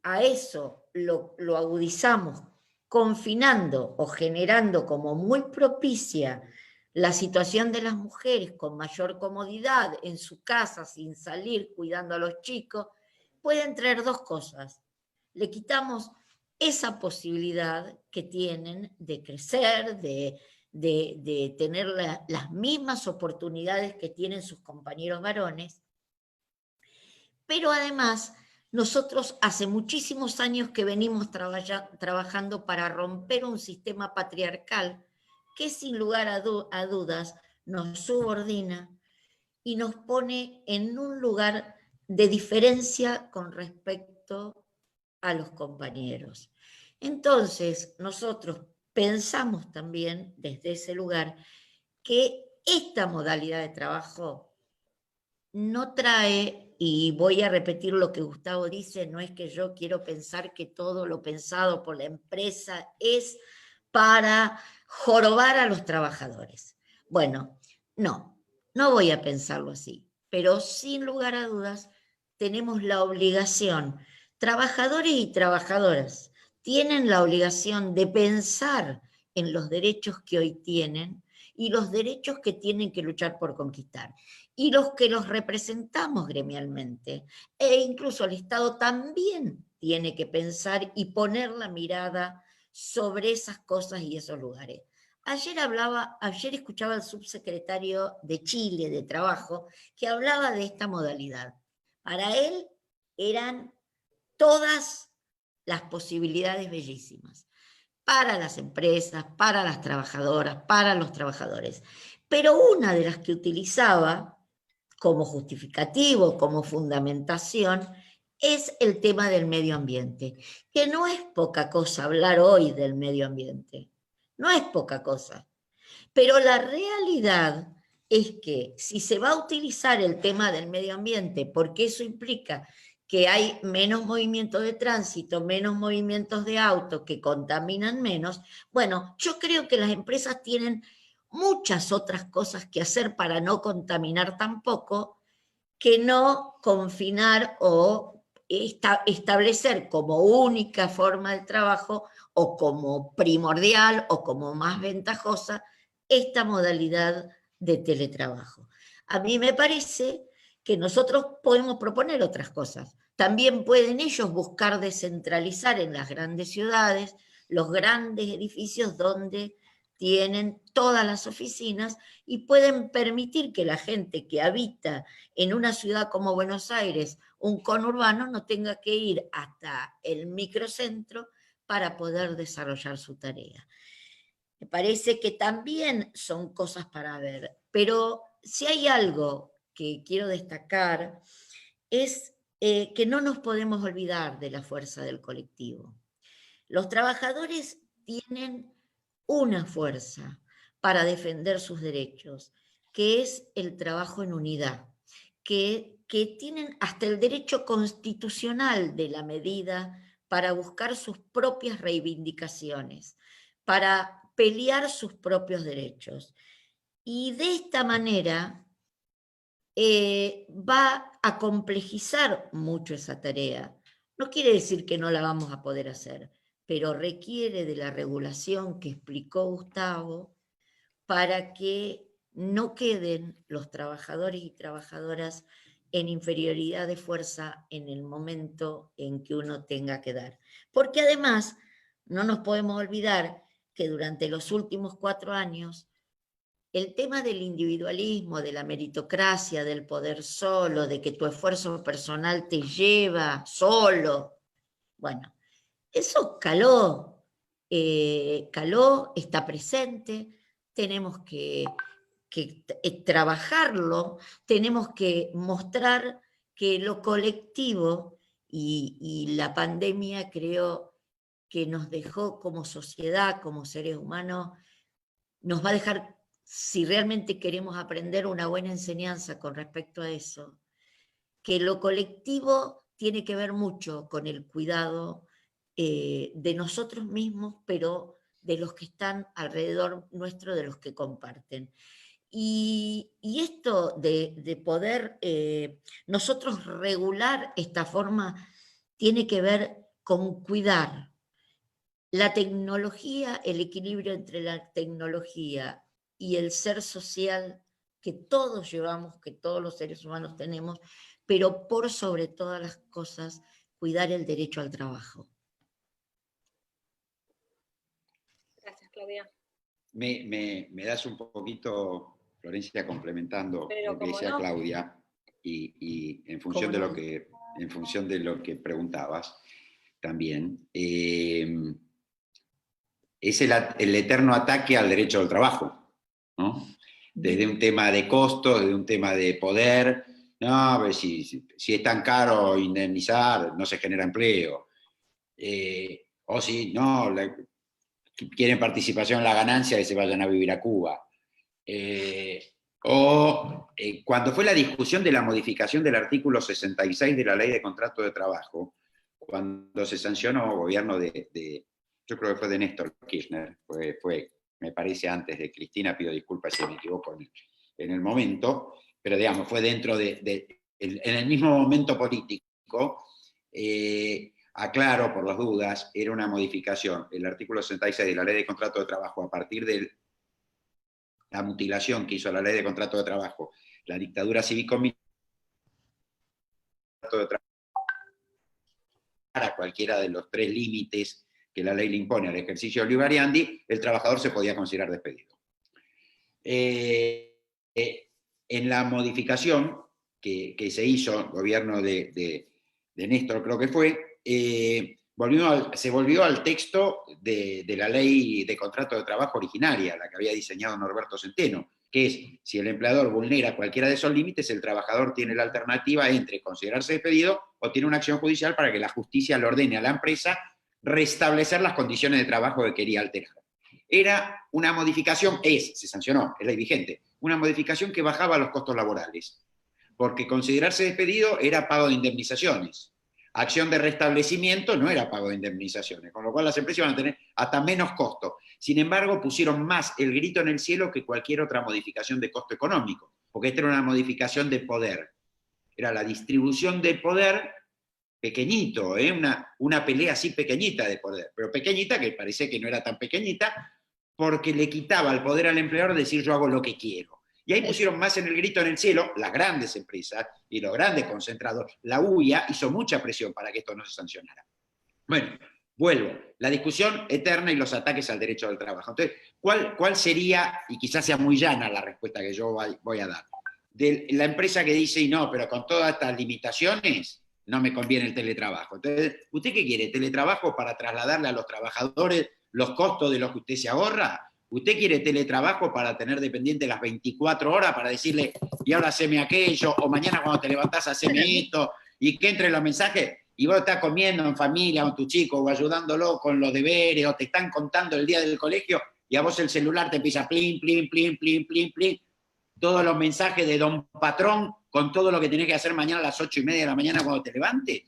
a eso lo agudizamos confinando o generando como muy propicia la situación de las mujeres con mayor comodidad en su casa, sin salir, cuidando a los chicos, pueden traer dos cosas. Le quitamos esa posibilidad que tienen de crecer, de tener las mismas oportunidades que tienen sus compañeros varones, pero además Nosotros hace muchísimos años que venimos trabajando para romper un sistema patriarcal que sin lugar a dudas nos subordina y nos pone en un lugar de diferencia con respecto a los compañeros. Entonces, nosotros pensamos también desde ese lugar que esta modalidad de trabajo no trae, y voy a repetir lo que Gustavo dice, no es que yo quiero pensar que todo lo pensado por la empresa es para jorobar a los trabajadores. Bueno, no voy a pensarlo así, pero sin lugar a dudas tenemos la obligación, trabajadores y trabajadoras tienen la obligación de pensar en los derechos que hoy tienen y los derechos que tienen que luchar por conquistar. Y los que los representamos gremialmente, e incluso el Estado también tiene que pensar y poner la mirada sobre esas cosas y esos lugares. Ayer escuchaba al subsecretario de Chile de Trabajo que hablaba de esta modalidad. Para él eran todas las posibilidades bellísimas, para las empresas, para las trabajadoras, para los trabajadores. Pero una de las que utilizaba como justificativo, como fundamentación, es el tema del medio ambiente, que no es poca cosa hablar hoy del medio ambiente, no es poca cosa, pero la realidad es que si se va a utilizar el tema del medio ambiente, porque eso implica que hay menos movimiento de tránsito, menos movimientos de autos que contaminan menos, bueno, yo creo que las empresas tienen muchas otras cosas que hacer para no contaminar tampoco, que no confinar o establecer como única forma de trabajo o como primordial o como más ventajosa esta modalidad de teletrabajo. A mí me parece que nosotros podemos proponer otras cosas. También pueden ellos buscar descentralizar en las grandes ciudades los grandes edificios donde tienen todas las oficinas y pueden permitir que la gente que habita en una ciudad como Buenos Aires, un conurbano, no tenga que ir hasta el microcentro para poder desarrollar su tarea. Me parece que también son cosas para ver, pero si hay algo que quiero destacar es que no nos podemos olvidar de la fuerza del colectivo. Los trabajadores tienen una fuerza para defender sus derechos, que es el trabajo en unidad, que tienen hasta el derecho constitucional de la medida para buscar sus propias reivindicaciones, para pelear sus propios derechos. Y de esta manera va a complejizar mucho esa tarea. No quiere decir que no la vamos a poder hacer, pero requiere de la regulación que explicó Gustavo para que no queden los trabajadores y trabajadoras en inferioridad de fuerza en el momento en que uno tenga que dar. Porque además, no nos podemos olvidar que durante los últimos 4 años, el tema del individualismo, de la meritocracia, del poder solo, de que tu esfuerzo personal te lleva solo, bueno, eso caló, está presente, tenemos que trabajarlo, tenemos que mostrar que lo colectivo y la pandemia creo que nos dejó como sociedad, como seres humanos, nos va a dejar, si realmente queremos aprender una buena enseñanza con respecto a eso, que lo colectivo tiene que ver mucho con el cuidado de nosotros mismos, pero de los que están alrededor nuestro, de los que comparten. Y esto de poder nosotros regular esta forma tiene que ver con cuidar la tecnología, el equilibrio entre la tecnología y el ser social que todos llevamos, que todos los seres humanos tenemos, pero por sobre todas las cosas, cuidar el derecho al trabajo. Gracias, Claudia. Me das un poquito, Florencia, complementando Pero lo que cómo decía no. Claudia, y en función de lo que en función de lo que preguntabas también, es el eterno ataque al derecho del trabajo, ¿no? Desde un tema de costo, desde un tema de poder, no, a ver si es tan caro indemnizar, no se genera empleo, o si no, quieren participación en la ganancia, que se vayan a vivir a Cuba. Cuando fue la discusión de la modificación del artículo 66 de la Ley de Contrato de Trabajo, cuando se sancionó gobierno yo creo que fue de Néstor Kirchner, me parece antes de Cristina, pido disculpas si me equivoco en el momento, pero digamos, fue dentro en el mismo momento político, aclaro por las dudas, era una modificación, el artículo 66 de la Ley de Contrato de Trabajo, a partir de la mutilación que hizo la Ley de Contrato de Trabajo, la dictadura cívico-militar de trabajo, a cualquiera de los 3 límites que la ley le impone al ejercicio Olivariandi, el trabajador se podía considerar despedido. En la modificación que se hizo, el gobierno de Néstor creo que fue, se volvió al texto de la ley de contrato de trabajo originaria, la que había diseñado Norberto Centeno, que es, si el empleador vulnera cualquiera de esos límites, el trabajador tiene la alternativa entre considerarse despedido o tiene una acción judicial para que la justicia le ordene a la empresa restablecer las condiciones de trabajo que quería alterar. Era una modificación, se sancionó, es ley vigente, una modificación que bajaba los costos laborales, porque considerarse despedido era pago de indemnizaciones. Acción de restablecimiento no era pago de indemnizaciones, con lo cual las empresas iban a tener hasta menos costo. Sin embargo, pusieron más el grito en el cielo que cualquier otra modificación de costo económico, porque esta era una modificación de poder. Era la distribución del poder pequeñito, una pelea así pequeñita de poder, pero pequeñita que parece que no era tan pequeñita, porque le quitaba el poder al empleador de decir yo hago lo que quiero. Y ahí pusieron más en el grito en el cielo las grandes empresas y los grandes concentrados. La UIA hizo mucha presión para que esto no se sancionara. Bueno, vuelvo. La discusión eterna y los ataques al derecho del trabajo. Entonces, ¿cuál sería, y quizás sea muy llana la respuesta que yo voy a dar, de la empresa que dice, y no, pero con todas estas limitaciones no me conviene el teletrabajo? Entonces, ¿usted qué quiere? ¿Teletrabajo para trasladarle a los trabajadores los costos de lo que usted se ahorra? ¿Usted quiere teletrabajo para tener dependiente las 24 horas para decirle, y ahora haceme aquello, o mañana cuando te levantás haceme esto, y que entren los mensajes, y vos estás comiendo en familia con tu chico, o ayudándolo con los deberes, o te están contando el día del colegio, y a vos el celular te empieza plin, plin, plin, plin, plin, plin, todos los mensajes de don patrón con todo lo que tenés que hacer mañana a las 8:30 de la mañana cuando te levantes.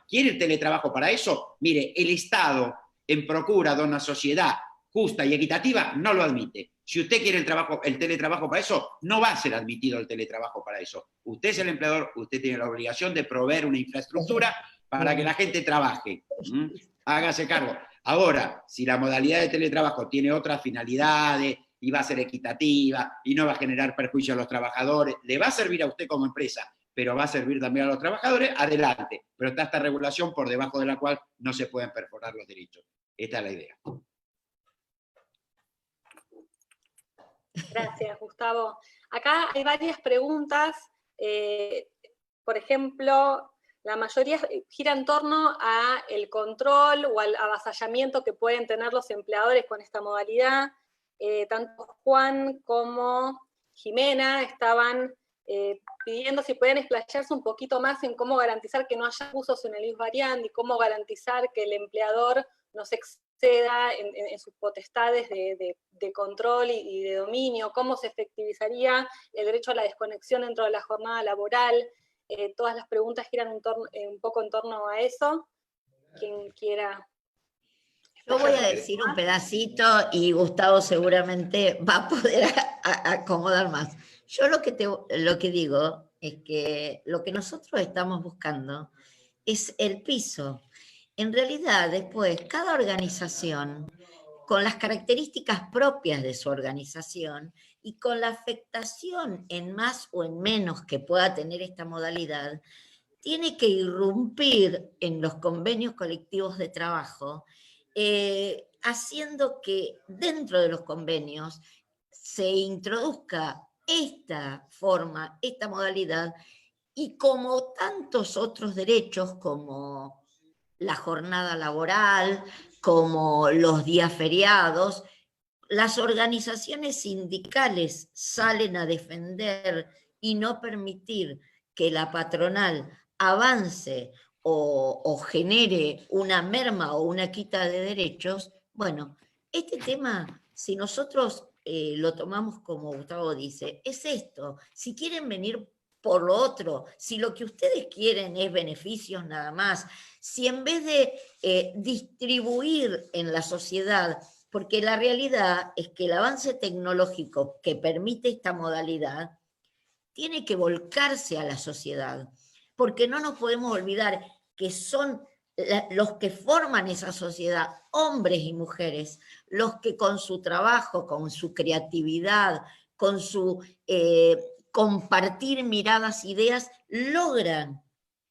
¿Quiere el teletrabajo para eso? Mire, el Estado, en procura de una sociedad justa y equitativa, no lo admite. Si usted quiere el teletrabajo para eso, no va a ser admitido el teletrabajo para eso. Usted es el empleador, usted tiene la obligación de proveer una infraestructura para que la gente trabaje. Hágase cargo. Ahora, si la modalidad de teletrabajo tiene otras finalidades y va a ser equitativa y no va a generar perjuicio a los trabajadores, le va a servir a usted como empresa, pero va a servir también a los trabajadores, adelante. Pero está esta regulación por debajo de la cual no se pueden perforar los derechos. Esta es la idea. Gracias, Gustavo. Acá hay varias preguntas. Por ejemplo, la mayoría gira en torno a el control o al avasallamiento que pueden tener los empleadores con esta modalidad. Tanto Juan como Jimena estaban pidiendo si pueden explayarse un poquito más en cómo garantizar que no haya abusos en el Olivariandi y cómo garantizar que el empleador no se exceda en sus potestades de control y de dominio, cómo se efectivizaría el derecho a la desconexión dentro de la jornada laboral. Todas las preguntas giran un poco en torno a eso. Quien quiera. Yo voy a decir un pedacito y Gustavo seguramente va a poder acomodar más. Yo lo que digo es que lo que nosotros estamos buscando es el piso. En realidad, después, cada organización, con las características propias de su organización y con la afectación en más o en menos que pueda tener esta modalidad, tiene que irrumpir en los convenios colectivos de trabajo, haciendo que dentro de los convenios se introduzca esta forma, esta modalidad, Y como tantos otros derechos, como la jornada laboral, como los días feriados, las organizaciones sindicales salen a defender y no permitir que la patronal avance o genere una merma o una quita de derechos. Bueno, este tema, si nosotros lo tomamos como Gustavo dice, es esto. Si quieren venir por lo otro, si lo que ustedes quieren es beneficios nada más, si en vez de distribuir en la sociedad, porque la realidad es que el avance tecnológico que permite esta modalidad tiene que volcarse a la sociedad, porque no nos podemos olvidar que son los que forman esa sociedad, hombres y mujeres, los que con su trabajo, con su creatividad, con su compartir miradas, ideas, logran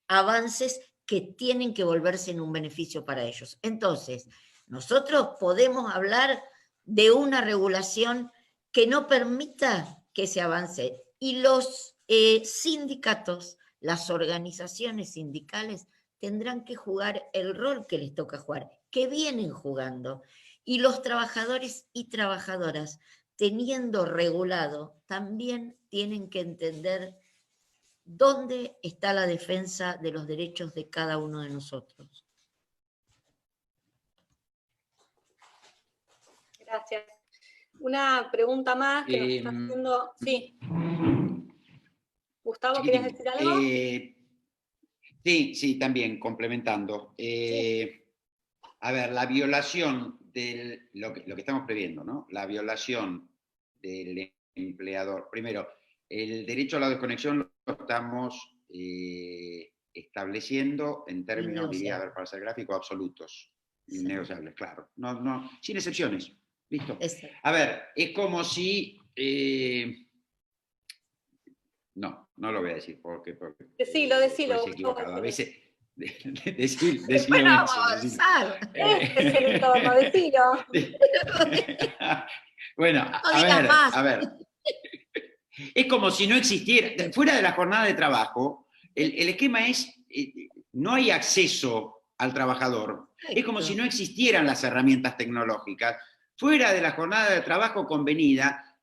avances que tienen que volverse en un beneficio para ellos. Entonces, nosotros podemos hablar de una regulación que no permita que se avance. Y los sindicatos, las organizaciones sindicales, tendrán que jugar el rol que les toca jugar, que vienen jugando. Y los trabajadores y trabajadoras, teniendo regulado, también tienen que entender dónde está la defensa de los derechos de cada uno de nosotros. Gracias. Una pregunta más que nos está haciendo. Sí. Gustavo, ¿querías decir algo? Sí, también, complementando. Sí. A ver, la violación de lo que estamos previendo, ¿no? La violación del empleador. Primero, el derecho a la desconexión lo estamos estableciendo en términos, diría, a ver, para ser gráfico, absolutos. Sí. Innegociables, claro. No, sin excepciones. ¿Listo? A ver, es como si... no lo voy a decir porque decilo. estoy equivocado. A veces... decilo bueno, vamos a avanzar. Es el entorno, decilo. Bueno, a ver. Es como si no existiera, fuera de la jornada de trabajo, el esquema es, no hay acceso al trabajador. Es como si no existieran las herramientas tecnológicas. Fuera de la jornada de trabajo convenida,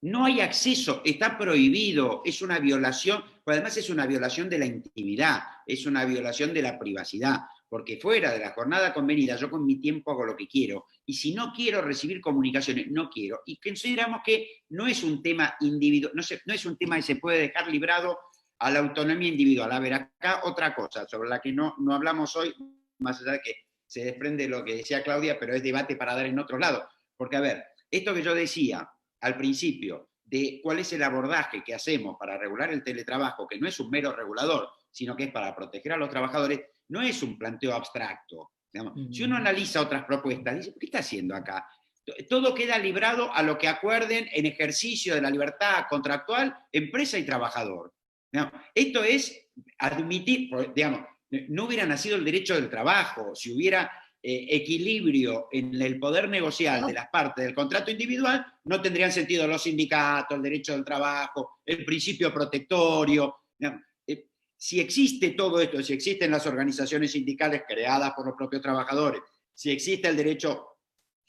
no hay acceso, está prohibido, es una violación, pero además es una violación de la intimidad, es una violación de la privacidad, porque fuera de la jornada convenida yo con mi tiempo hago lo que quiero, y si no quiero recibir comunicaciones, no quiero, y consideramos que no es un tema individual, no es un tema que se puede dejar librado a la autonomía individual. A ver, acá otra cosa sobre la que no hablamos hoy, más allá de que se desprende lo que decía Claudia, pero es debate para dar en otros lados, porque a ver, esto que yo decía al principio, de cuál es el abordaje que hacemos para regular el teletrabajo, que no es un mero regulador, sino que es para proteger a los trabajadores, no es un planteo abstracto. Digamos. Si uno analiza otras propuestas, dice, ¿qué está haciendo acá? Todo queda librado a lo que acuerden en ejercicio de la libertad contractual, empresa y trabajador. Digamos, esto es admitir, digamos, no hubiera nacido el derecho del trabajo, si hubiera equilibrio en el poder negocial de las partes del contrato individual, no tendrían sentido los sindicatos, el derecho del trabajo, el principio protectorio. Si existe todo esto, si existen las organizaciones sindicales creadas por los propios trabajadores, si existe el derecho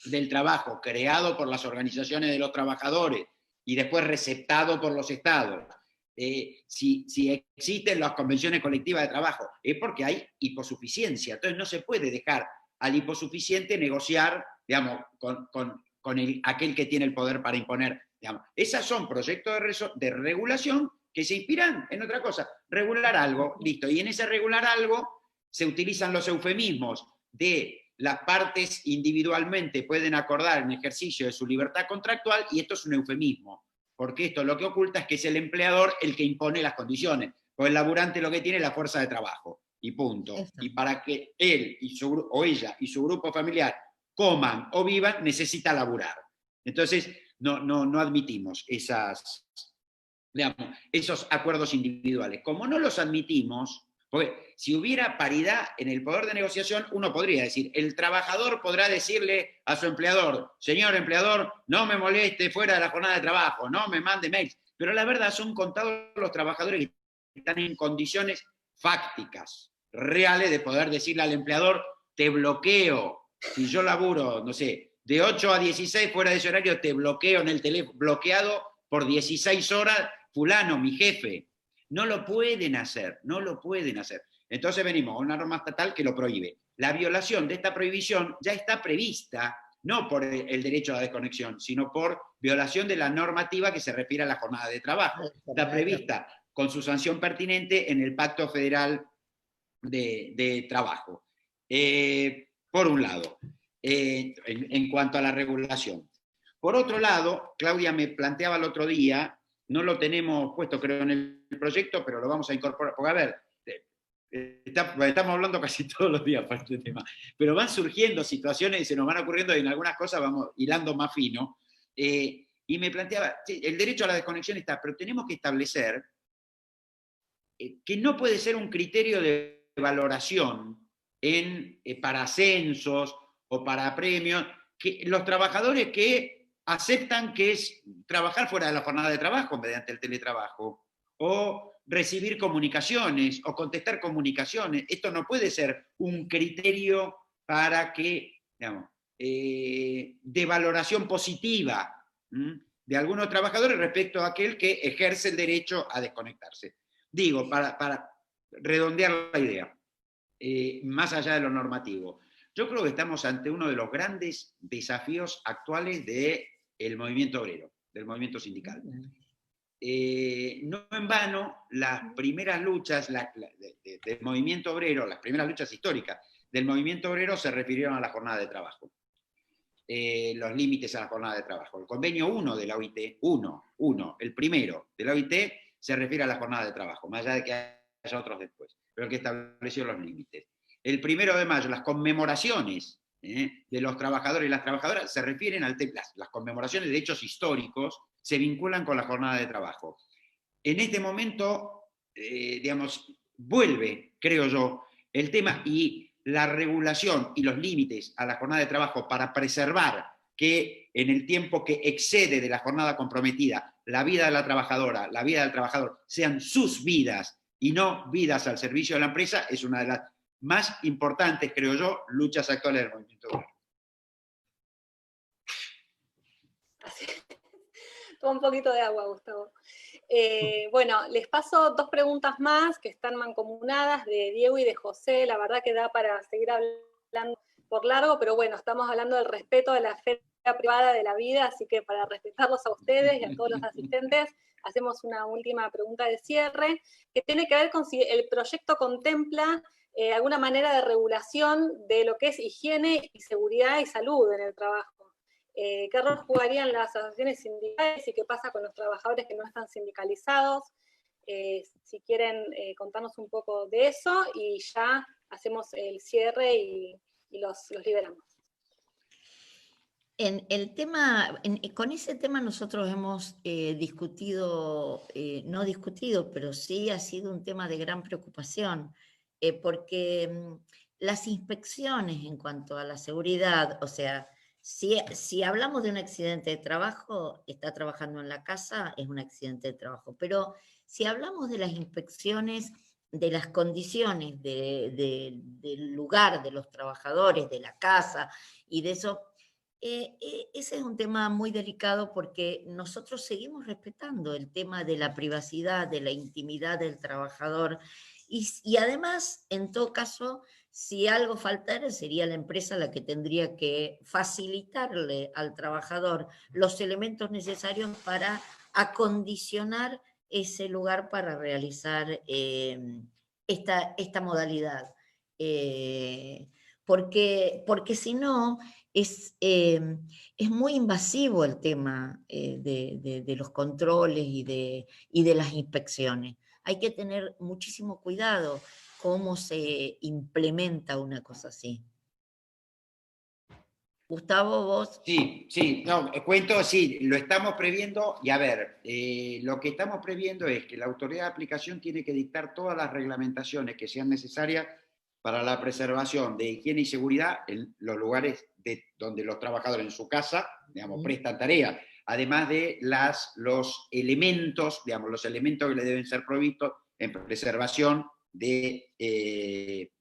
del trabajo creado por las organizaciones de los trabajadores y después receptado por los estados, si existen las convenciones colectivas de trabajo, es porque hay hiposuficiencia. Entonces no se puede dejar al hiposuficiente negociar, digamos, con aquel que tiene el poder para imponer. Digamos. Esas son proyectos de regulación que se inspiran en otra cosa. Regular algo, listo. Y en ese regular algo se utilizan los eufemismos de las partes individualmente pueden acordar en ejercicio de su libertad contractual, y esto es un eufemismo, porque esto lo que oculta es que es el empleador el que impone las condiciones, o el laburante lo que tiene es la fuerza de trabajo. Y punto. Y para que él o ella y su grupo familiar coman o vivan, necesita laburar. Entonces, no admitimos esos acuerdos individuales. Como no los admitimos, porque si hubiera paridad en el poder de negociación, uno podría decir, el trabajador podrá decirle a su empleador, señor empleador, no me moleste fuera de la jornada de trabajo, no me mande mails. Pero la verdad son contados los trabajadores que están en condiciones fácticas, reales, de poder decirle al empleador, te bloqueo, si yo laburo, no sé, de 8 a 16 fuera de ese horario, te bloqueo en el teléfono, bloqueado por 16 horas, fulano, mi jefe. No lo pueden hacer, no lo pueden hacer. Entonces venimos a una norma estatal que lo prohíbe. La violación de esta prohibición ya está prevista, no por el derecho a la desconexión, sino por violación de la normativa que se refiere a la jornada de trabajo. Está prevista con su sanción pertinente en el Pacto Federal de Trabajo. Por un lado, en cuanto a la regulación. Por otro lado, Claudia me planteaba el otro día, no lo tenemos puesto creo en el proyecto, pero lo vamos a incorporar, porque a ver, estamos hablando casi todos los días para este tema, pero van surgiendo situaciones y se nos van ocurriendo y en algunas cosas vamos hilando más fino, y me planteaba, sí, el derecho a la desconexión está, pero tenemos que establecer que no puede ser un criterio de valoración para ascensos o para premios, que los trabajadores que aceptan que es trabajar fuera de la jornada de trabajo mediante el teletrabajo, o recibir comunicaciones, o contestar comunicaciones. Esto no puede ser un criterio para que, digamos, de valoración positiva de algunos trabajadores respecto a aquel que ejerce el derecho a desconectarse. Digo, para redondear la idea, más allá de lo normativo, yo creo que estamos ante uno de los grandes desafíos actuales del movimiento obrero, del movimiento sindical. No en vano, las primeras luchas del movimiento obrero, las primeras luchas históricas del movimiento obrero se refirieron a la jornada de trabajo. Los límites a la jornada de trabajo. El convenio 1 de la OIT, el primero de la OIT, se refiere a la jornada de trabajo, más allá de que haya otros después, pero que estableció los límites. El 1 de mayo, las conmemoraciones de los trabajadores y las trabajadoras se refieren al tema, las conmemoraciones de hechos históricos se vinculan con la jornada de trabajo. En este momento, digamos, vuelve, creo yo, el tema y la regulación y los límites a la jornada de trabajo para preservar que en el tiempo que excede de la jornada comprometida, la vida de la trabajadora, la vida del trabajador, sean sus vidas y no vidas al servicio de la empresa, es una de las más importantes, creo yo, luchas actuales del movimiento obrero. Toma un poquito de agua, Gustavo. Bueno, les paso 2 preguntas más que están mancomunadas de Diego y de José. La verdad que da para seguir hablando por largo, pero bueno, estamos hablando del respeto de la esfera privada de la vida, así que para respetarlos a ustedes y a todos los asistentes, hacemos una última pregunta de cierre, que tiene que ver con si el proyecto contempla alguna manera de regulación de lo que es higiene y seguridad y salud en el trabajo. ¿Qué rol jugarían las asociaciones sindicales y qué pasa con los trabajadores que no están sindicalizados? Si quieren contarnos un poco de eso y ya hacemos el cierre y los liberamos. Con ese tema nosotros hemos discutido, no discutido, pero sí ha sido un tema de gran preocupación, porque las inspecciones en cuanto a la seguridad, o sea, si hablamos de un accidente de trabajo, está trabajando en la casa, es un accidente de trabajo, pero si hablamos de las inspecciones de las condiciones del lugar, de los trabajadores, de la casa y de eso, ese es un tema muy delicado porque nosotros seguimos respetando el tema de la privacidad, de la intimidad del trabajador y además, en todo caso, si algo faltara, sería la empresa la que tendría que facilitarle al trabajador los elementos necesarios para acondicionar ese lugar para realizar esta modalidad. Porque si no, es muy invasivo el tema de los controles y de las inspecciones. Hay que tener muchísimo cuidado cómo se implementa una cosa así. Gustavo, vos. Sí, no, cuento, sí, lo estamos previendo, y a ver, lo que estamos previendo es que la autoridad de aplicación tiene que dictar todas las reglamentaciones que sean necesarias para la preservación de higiene y seguridad en los lugares donde los trabajadores en su casa, digamos, prestan tarea, además de los elementos, digamos, los elementos que le deben ser provistos en preservación de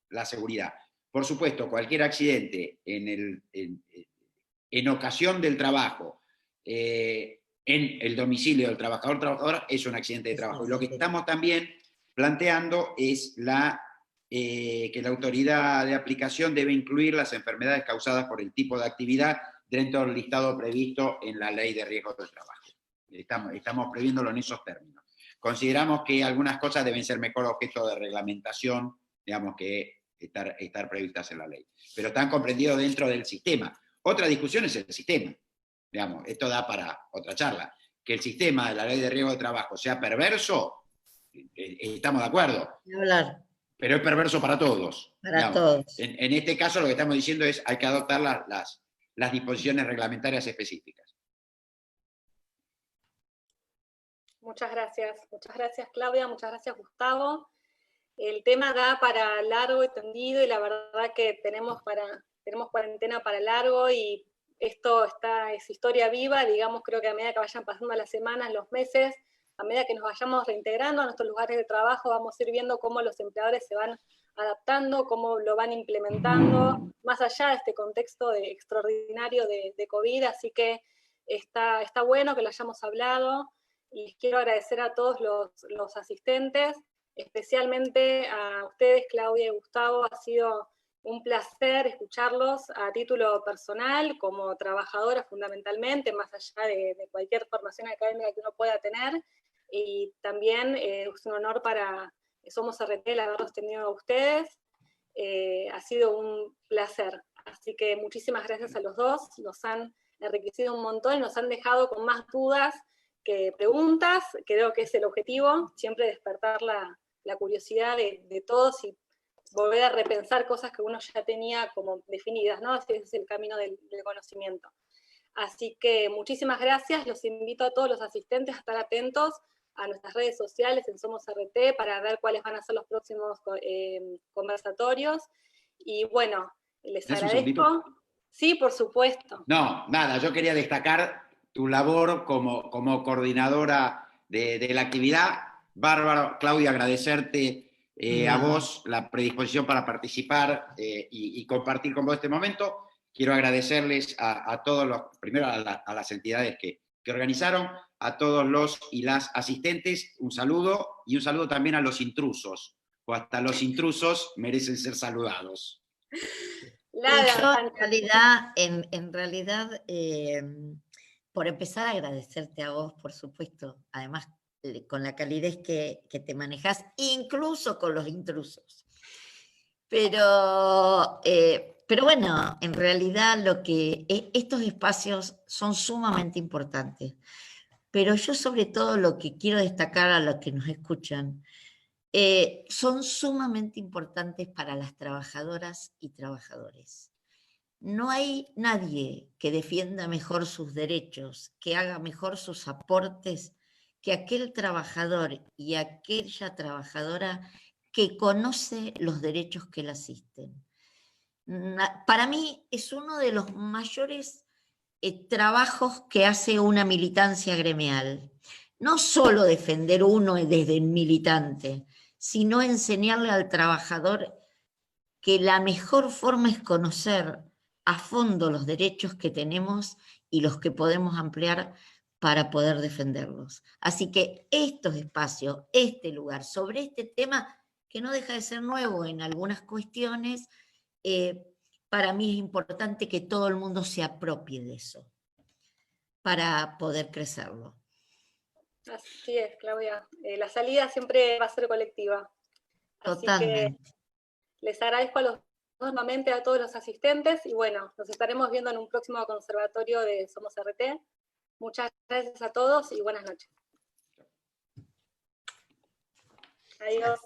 la seguridad. Por supuesto, cualquier accidente en ocasión del trabajo, en el domicilio del trabajador o trabajadora, es un accidente de trabajo. Y lo que estamos también planteando es que la autoridad de aplicación debe incluir las enfermedades causadas por el tipo de actividad dentro del listado previsto en la Ley de Riesgos del Trabajo. Estamos previéndolo en esos términos. Consideramos que algunas cosas deben ser mejor objeto de reglamentación, digamos, que estar previstas en la ley. Pero están comprendidos dentro del sistema. Otra discusión es el sistema. Digamos, esto da para otra charla. Que el sistema de la Ley de Riesgo de Trabajo sea perverso, estamos de acuerdo. Hablar. Pero es perverso para todos. Para todos. En este caso lo que estamos diciendo es hay que adoptar las disposiciones reglamentarias específicas. Muchas gracias Claudia, muchas gracias Gustavo. El tema da para largo y tendido y la verdad que tenemos cuarentena para largo y esto es historia viva, digamos, creo que a medida que vayan pasando las semanas, los meses, a medida que nos vayamos reintegrando a nuestros lugares de trabajo, vamos a ir viendo cómo los empleadores se van adaptando, cómo lo van implementando, más allá de este contexto extraordinario de COVID, así que está bueno que lo hayamos hablado. Les quiero agradecer a todos los asistentes, especialmente a ustedes, Claudia y Gustavo. Ha sido un placer escucharlos a título personal, como trabajadora fundamentalmente, más allá de cualquier formación académica que uno pueda tener. Y también es un honor para Somos RT el haberlos tenido a ustedes. Ha sido un placer. Así que muchísimas gracias a los dos. Nos han enriquecido un montón y nos han dejado con más dudas que preguntas. Creo que es el objetivo, siempre despertar la curiosidad de todos y volver a repensar cosas que uno ya tenía como definidas, ¿no? Ese es el camino del conocimiento. Así que muchísimas gracias, los invito a todos los asistentes a estar atentos a nuestras redes sociales en Somos RT para ver cuáles van a ser los próximos conversatorios. Y bueno, les agradezco. Sí, por supuesto. No, nada, yo quería destacar tu labor como coordinadora de la actividad. Bárbaro, Claudia, agradecerte a vos la predisposición para participar y compartir con vos este momento. Quiero agradecerles a todos primero a las entidades que organizaron, a todos los y las asistentes, un saludo, y un saludo también a los intrusos, o hasta los intrusos merecen ser saludados. Yo en realidad, por empezar a agradecerte a vos, por supuesto, además con la calidez que te manejás, incluso con los intrusos. Pero bueno, en realidad estos espacios son sumamente importantes. Pero yo sobre todo lo que quiero destacar a los que nos escuchan, son sumamente importantes para las trabajadoras y trabajadores. No hay nadie que defienda mejor sus derechos, que haga mejor sus aportes, que aquel trabajador y aquella trabajadora que conoce los derechos que la asisten. Para mí es uno de los mayores trabajos que hace una militancia gremial. No solo defender uno desde el militante, sino enseñarle al trabajador que la mejor forma es conocer a fondo los derechos que tenemos y los que podemos ampliar para poder defenderlos. Así que estos espacios, este lugar, sobre este tema, que no deja de ser nuevo en algunas cuestiones, para mí es importante que todo el mundo se apropie de eso, para poder crecerlo. Así es, Claudia. La salida siempre va a ser colectiva. Así Totalmente. Que les agradezco nuevamente a todos los asistentes y bueno, nos estaremos viendo en un próximo conservatorio de Somos RT. Muchas gracias a todos y buenas noches. Adiós.